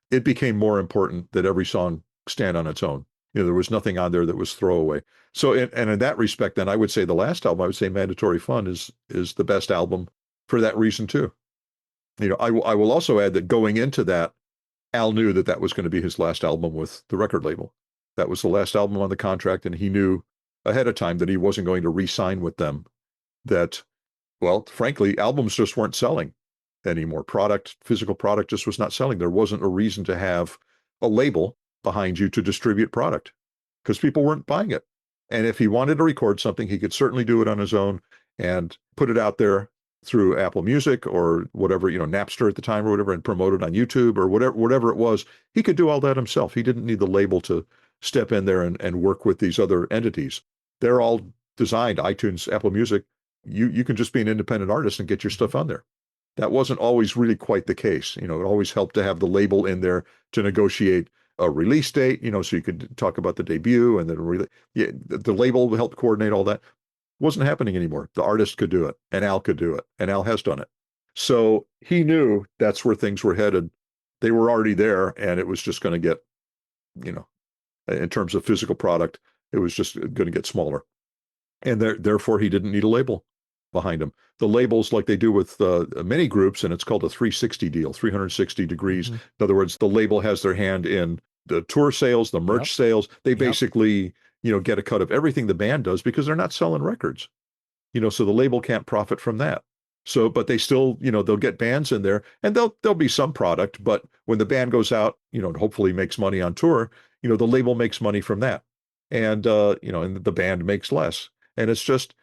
A: It became more important that every song stand on its own. There was nothing on there that was throwaway. So, and in that respect, then I would say the last album, I would say Mandatory Fun is the best album for that reason too. I will also add that going into that, Al knew that was going to be his last album with the record label. That was the last album on the contract, and he knew ahead of time that he wasn't going to re-sign with them. That, well, frankly, albums just weren't selling anymore. Physical product just was not selling. There wasn't a reason to have a label behind you to distribute product because people weren't buying it. And if he wanted to record something, he could certainly do it on his own and put it out there through Apple Music or whatever, Napster at the time or whatever, and promote it on YouTube or whatever it was. He could do all that himself. He didn't need the label to step in there and work with these other entities. They're all designed, iTunes, Apple Music. You can just be an independent artist and get your stuff on there. That wasn't always really quite the case. It always helped to have the label in there to negotiate a release date, so you could talk about the debut and then the label helped coordinate all that. Wasn't happening anymore. The artist could do it, and Al could do it, and Al has done it. So he knew that's where things were headed. They were already there, and it was just going to get, in terms of physical product, it was just going to get smaller. And therefore, he didn't need a label behind him. The labels, like they do with many groups, and it's called a 360 deal, 360 degrees. In other words, the label has their hand in the tour sales, the merch sales. They basically, get a cut of everything the band does because they're not selling records. so the label can't profit from that. So, but they still, they'll get bands in there, and there'll be some product, but when the band goes out, and hopefully makes money on tour, the label makes money from that. And and the band makes less. And it's just,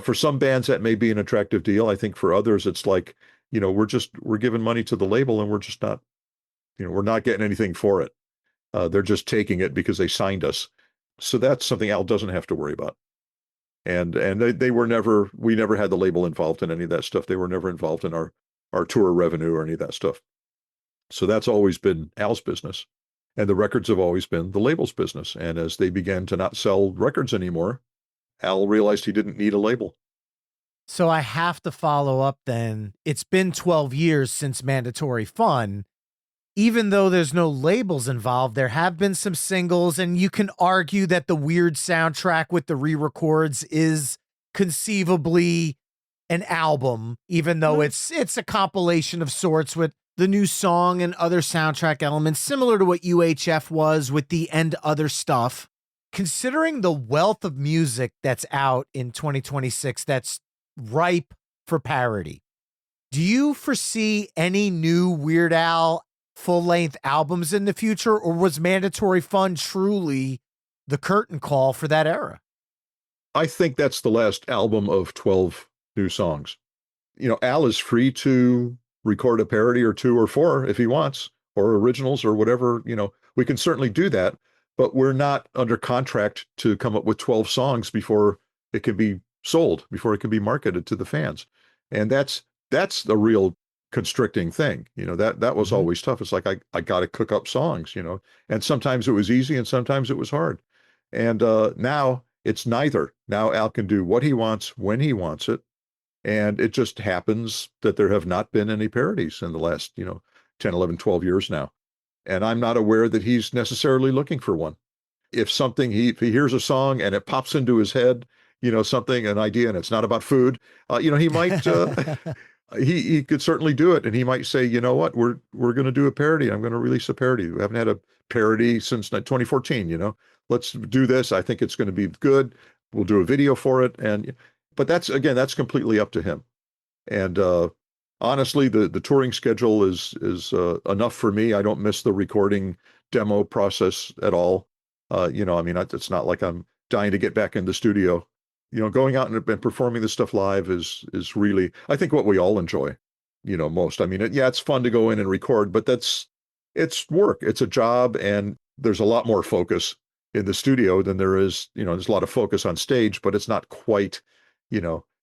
A: for some bands that may be an attractive deal. I think for others it's like, we're giving money to the label and we're just not, we're not getting anything for it. They're just taking it because they signed us. So that's something Al doesn't have to worry about. And we never had the label involved in any of that stuff. They were never involved in our tour revenue or any of that stuff. So that's always been Al's business. And the records have always been the label's business. And as they began to not sell records anymore, Al realized he didn't need a label.
B: So I have to follow up then. It's been 12 years since Mandatory Fun. Even though there's no labels involved, there have been some singles, and you can argue that the weird soundtrack with the re-records is conceivably an album, even though it's a compilation of sorts with the new song and other soundtrack elements, similar to what UHF was with the and other stuff. Considering the wealth of music that's out in 2026 that's ripe for parody, do you foresee any new Weird Al full-length albums in the future, or was Mandatory Fun truly the curtain call for that era?
A: I think that's the last album of 12 new songs. Al is free to record a parody or 2 or 4 if he wants, or originals or whatever. We can certainly do that, but we're not under contract to come up with 12 songs before it can be sold, before it can be marketed to the fans. And that's the real constricting thing. That was always tough. It's like I got to cook up songs, and sometimes it was easy and sometimes it was hard. And now it's neither. Now Al can do what he wants when he wants it. And it just happens that there have not been any parodies in the last, 10, 11, 12 years now. And I'm not aware that he's necessarily looking for one. If if he hears a song and it pops into his head, an idea, and it's not about food, he might, he could certainly do it. And he might say, you know what, we're going to do a parody. I'm going to release a parody. We haven't had a parody since 2014, let's do this. I think it's going to be good. We'll do a video for it. But that's completely up to him. And honestly, the touring schedule is enough for me. I don't miss the recording demo process at all. It's not like I'm dying to get back in the studio. Going out and performing this stuff live is really, I think, what we all enjoy, most. It's fun to go in and record, but it's work. It's a job, and there's a lot more focus in the studio than there is, there's a lot of focus on stage, but it's not quite,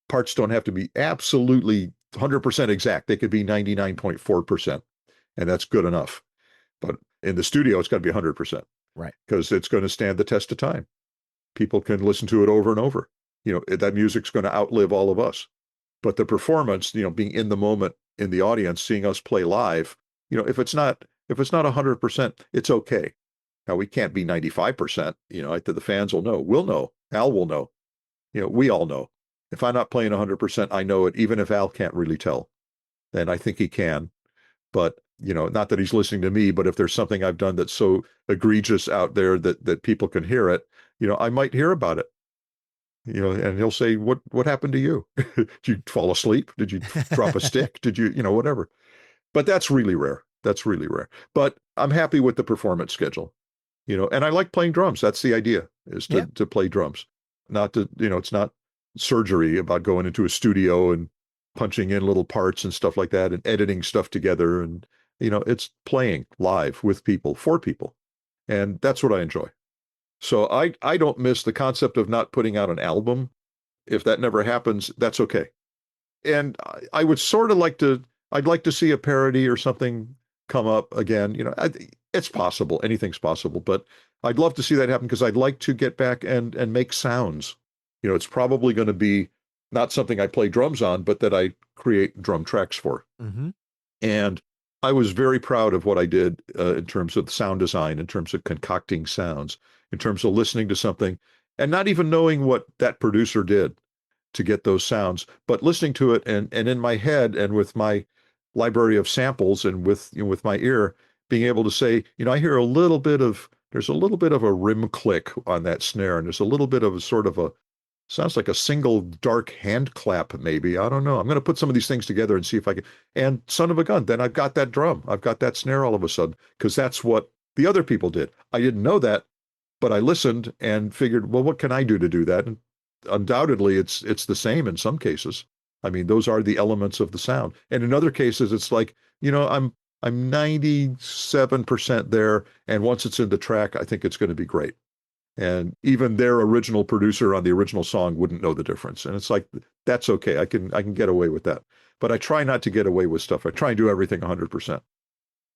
A: parts don't have to be absolutely 100% exact. They could be 99.4%, and that's good enough. But in the studio, it's got to be 100%.
B: Right.
A: Because it's going to stand the test of time. People can listen to it over and over. That music's going to outlive all of us. But the performance, being in the moment in the audience, seeing us play live, if it's not 100%, it's okay. Now, we can't be 95%, the fans will know. We'll know. Al will know. We all know. If I'm not playing 100%, I know it, even if Al can't really tell. And I think he can. But, not that he's listening to me, but if there's something I've done that's so egregious out there that people can hear it, I might hear about it. And he'll say, what happened to you? Did you fall asleep? Did you drop a stick? Did you, whatever. But that's really rare. That's really rare. But I'm happy with the performance schedule, and I like playing drums. That's the idea, is to play drums. Not to, it's not surgery about going into a studio and punching in little parts and stuff like that and editing stuff together. And, it's playing live with people, for people. And that's what I enjoy. So I don't miss the concept of not putting out an album. If that never happens, that's okay. And I would sort of I'd like to see a parody or something come up again. It's possible. Anything's possible. But I'd love to see that happen, because I'd like to get back and make sounds. It's probably going to be not something I play drums on, but that I create drum tracks for.
B: Mm-hmm.
A: And I was very proud of what I did in terms of sound design, in terms of concocting sounds, in terms of listening to something and not even knowing what that producer did to get those sounds, but listening to it and in my head and with my library of samples and with my ear, being able to say, I hear there's a little bit of a rim click on that snare, and there's a little bit of a sort of a sounds like a single dark hand clap, maybe. I don't know. I'm going to put some of these things together and see if I can. And son of a gun, then I've got that drum. I've got that snare all of a sudden, because that's what the other people did. I didn't know that, but I listened and figured, well, what can I do to do that? And undoubtedly, it's the same in some cases. I mean, those are the elements of the sound. And in other cases, it's like, I'm 97% there, and once it's in the track, I think it's going to be great. And even their original producer on the original song wouldn't know the difference. And it's like, that's okay. I can get away with that. But I try not to get away with stuff. I try and do everything 100%.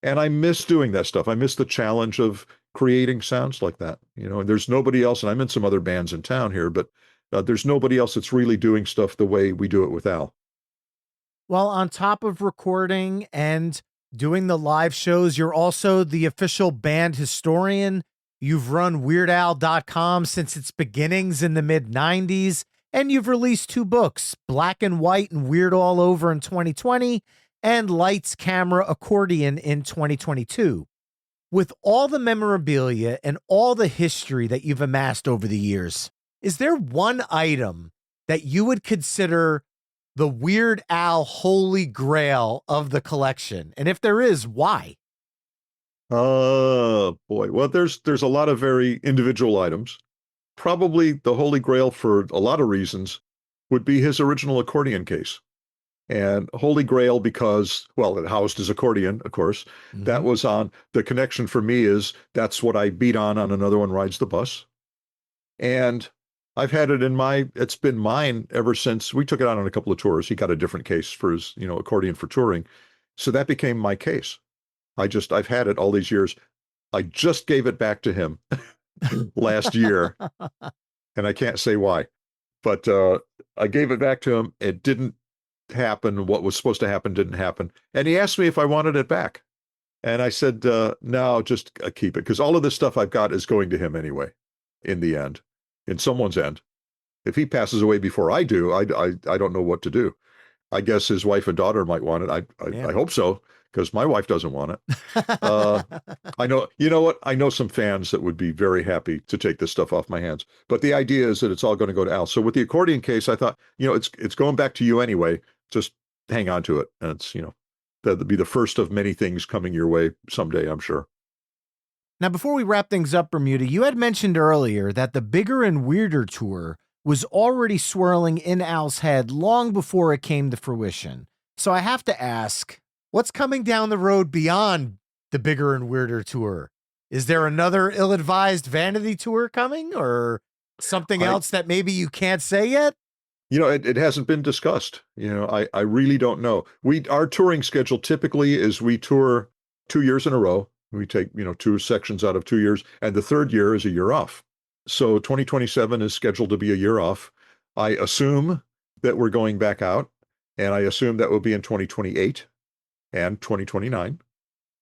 A: And I miss doing that stuff. I miss the challenge of creating sounds like that. And there's nobody else, and I'm in some other bands in town here, but there's nobody else that's really doing stuff the way we do it with Al.
B: Well, on top of recording and doing the live shows, you're also the official band historian. You've run WeirdAl.com since its beginnings in the mid-90s, and you've released 2 books, Black and White and Weird All Over in 2020, and Lights, Camera, Accordion in 2022. With all the memorabilia and all the history that you've amassed over the years, is there one item that you would consider the Weird Al holy grail of the collection? And if there is, why?
A: Oh boy. Well, there's a lot of very individual items. Probably the holy grail for a lot of reasons would be his original accordion case. And holy grail because, well, it housed his accordion, of course.
B: Mm-hmm.
A: That was on, the connection for me is that's what I beat on Another One Rides the Bus. And I've had it it's been mine ever since we took it out on a couple of tours. He got a different case for his, accordion for touring. So that became my case. I've had it all these years. I just gave it back to him last year, and I can't say why, but I gave it back to him. It didn't happen. What was supposed to happen didn't happen. And he asked me if I wanted it back. And I said, no, just keep it. Because all of this stuff I've got is going to him anyway, in the end, in someone's end. If he passes away before I do, I don't know what to do. I guess his wife and daughter might want it. I hope so, because my wife doesn't want it. I know, you know what? I know some fans that would be very happy to take this stuff off my hands. But the idea is that it's all going to go to Al. So with the accordion case, I thought, it's going back to you anyway. Just hang on to it. And it's, that'll be the first of many things coming your way someday, I'm sure.
B: Now, before we wrap things up, Bermuda, you had mentioned earlier that the Bigger and Weirder tour was already swirling in Al's head long before it came to fruition. So I have to ask, what's coming down the road beyond the Bigger and Weirder tour? Is there another ill-advised vanity tour coming, or something else that maybe you can't say yet?
A: It hasn't been discussed. I really don't know. Our touring schedule typically is we tour 2 years in a row. We take, 2 sections out of 2 years, and the third year is a year off. So 2027 is scheduled to be a year off. I assume that we're going back out, and I assume that will be in 2028 and 2029.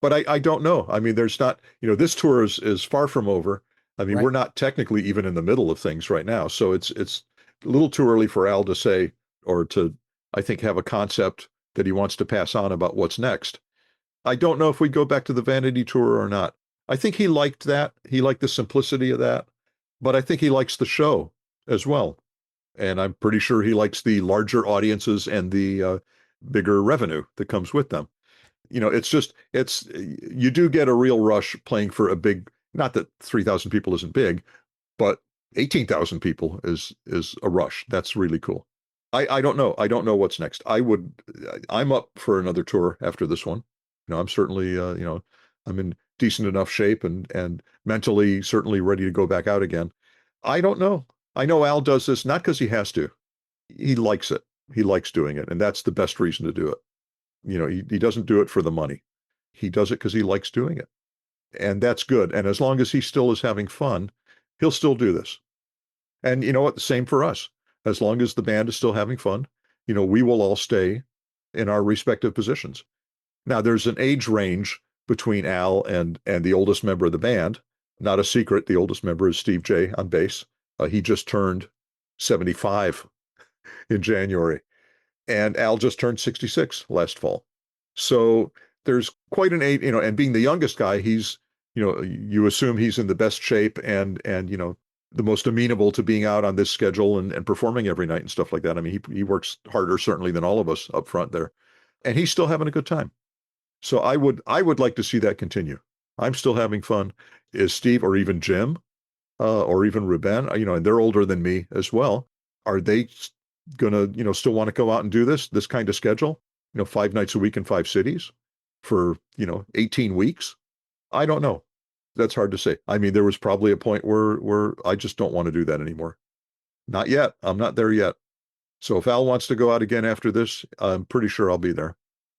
A: But I don't know. I mean, there's not, this tour is far from over. I mean, We're not technically even in the middle of things right now. So it's a little too early for Al to say, or to, I think, have a concept that he wants to pass on about what's next. I don't know if we go back to the vanity tour or not. I think he liked that. He liked the simplicity of that. But I think he likes the show as well. And I'm pretty sure he likes the larger audiences and the bigger revenue that comes with them. You do get a real rush playing for a big, not that 3,000 people isn't big, but 18,000 people is a rush. That's really cool. I don't know. I don't know what's next. I'm up for another tour after this one. I'm certainly, I'm in decent enough shape and mentally certainly ready to go back out again. I don't know. I know Al does this not because he has to. He likes it. He likes doing it. And that's the best reason to do it. He doesn't do it for the money. He does it because he likes doing it. And that's good. And as long as he still is having fun, he'll still do this. And you know what? The same for us. As long as the band is still having fun, we will all stay in our respective positions. Now, there's an age range between Al and the oldest member of the band. Not a secret. The oldest member is Steve J on bass. He just turned 75 in January. And Al just turned 66 last fall. So there's quite an age, and being the youngest guy, he's, you assume he's in the best shape and the most amenable to being out on this schedule and performing every night and stuff like that. I mean, he works harder certainly than all of us up front there, and he's still having a good time. So I would like to see that continue. I'm still having fun. Is Steve or even Jim or even Ruben, and they're older than me as well. Are they gonna, still want to go out and do this kind of schedule? 5 nights a week in 5 cities for, 18 weeks? I don't know. That's hard to say. I mean, there was probably a point where I just don't want to do that anymore. Not yet. I'm not there yet. So if Al wants to go out again after this, I'm pretty sure I'll be there.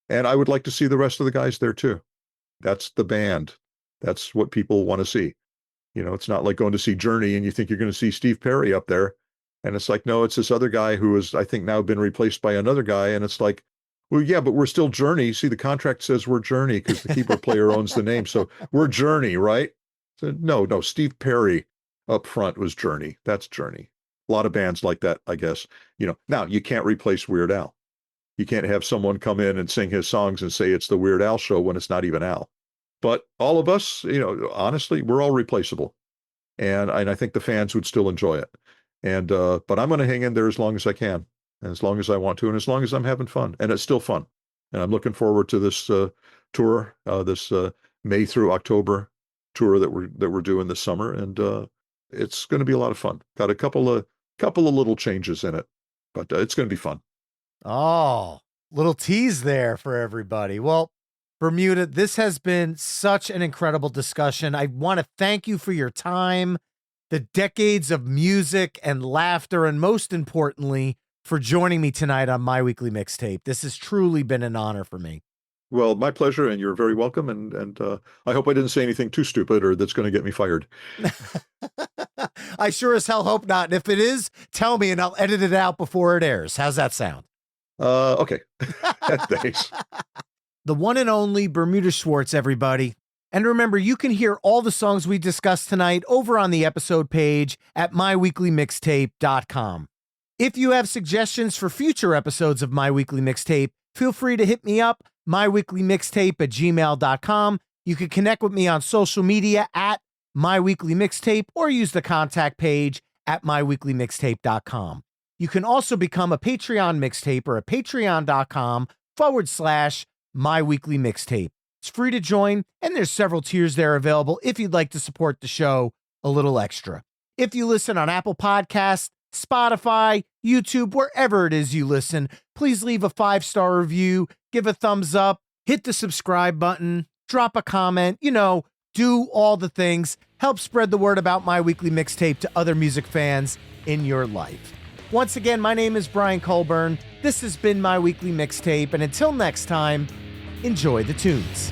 A: And I would like to see the rest of the guys there too. That's the band. That's what people want to see. It's not like going to see Journey and you think you're going to see Steve Perry up there. And it's like, no, it's this other guy who has, I think, now been replaced by another guy. And it's like, well, yeah, but we're still Journey. See, the contract says we're Journey because the keyboard player owns the name. So we're Journey, right? So no, Steve Perry up front was Journey. That's Journey. A lot of bands like that, I guess. Now you can't replace Weird Al. You can't have someone come in and sing his songs and say it's the Weird Al show when it's not even Al. But all of us, honestly, we're all replaceable. And I think the fans would still enjoy it. And but I'm going to hang in there as long as I can, and as long as I want to, and as long as I'm having fun. And it's still fun. And I'm looking forward to this tour, this May through October tour that we're doing this summer. And it's going to be a lot of fun. Got a couple of little changes in it, but it's going to be fun.
B: Oh, little tease there for everybody. Well, Bermuda, this has been such an incredible discussion. I want to thank you for your time, the decades of music and laughter, and most importantly, for joining me tonight on My Weekly Mixtape. This has truly been an honor for me.
A: Well, my pleasure, and you're very welcome. And I hope I didn't say anything too stupid or that's going to get me fired.
B: I sure as hell hope not. And if it is, tell me and I'll edit it out before it airs. How's that sound?
A: Okay. Thanks.
B: The one and only Bermuda Schwartz, everybody. And remember, you can hear all the songs we discussed tonight over on the episode page at myweeklymixtape.com. If you have suggestions for future episodes of My Weekly Mixtape, feel free to hit me up, myweeklymixtape@gmail.com. You can connect with me on social media at myweeklymixtape or use the contact page at myweeklymixtape.com. You can also become a Patreon mixtaper at patreon.com/myweeklymixtape. It's free to join, and there's several tiers there available if you'd like to support the show a little extra. If you listen on Apple Podcasts, Spotify, YouTube, wherever it is you listen, please leave a 5-star review, give a thumbs up, hit the subscribe button, drop a comment, do all the things. Help spread the word about My Weekly Mixtape to other music fans in your life. Once again, my name is Brian Colburn. This has been My Weekly Mixtape, and until next time, enjoy the tunes.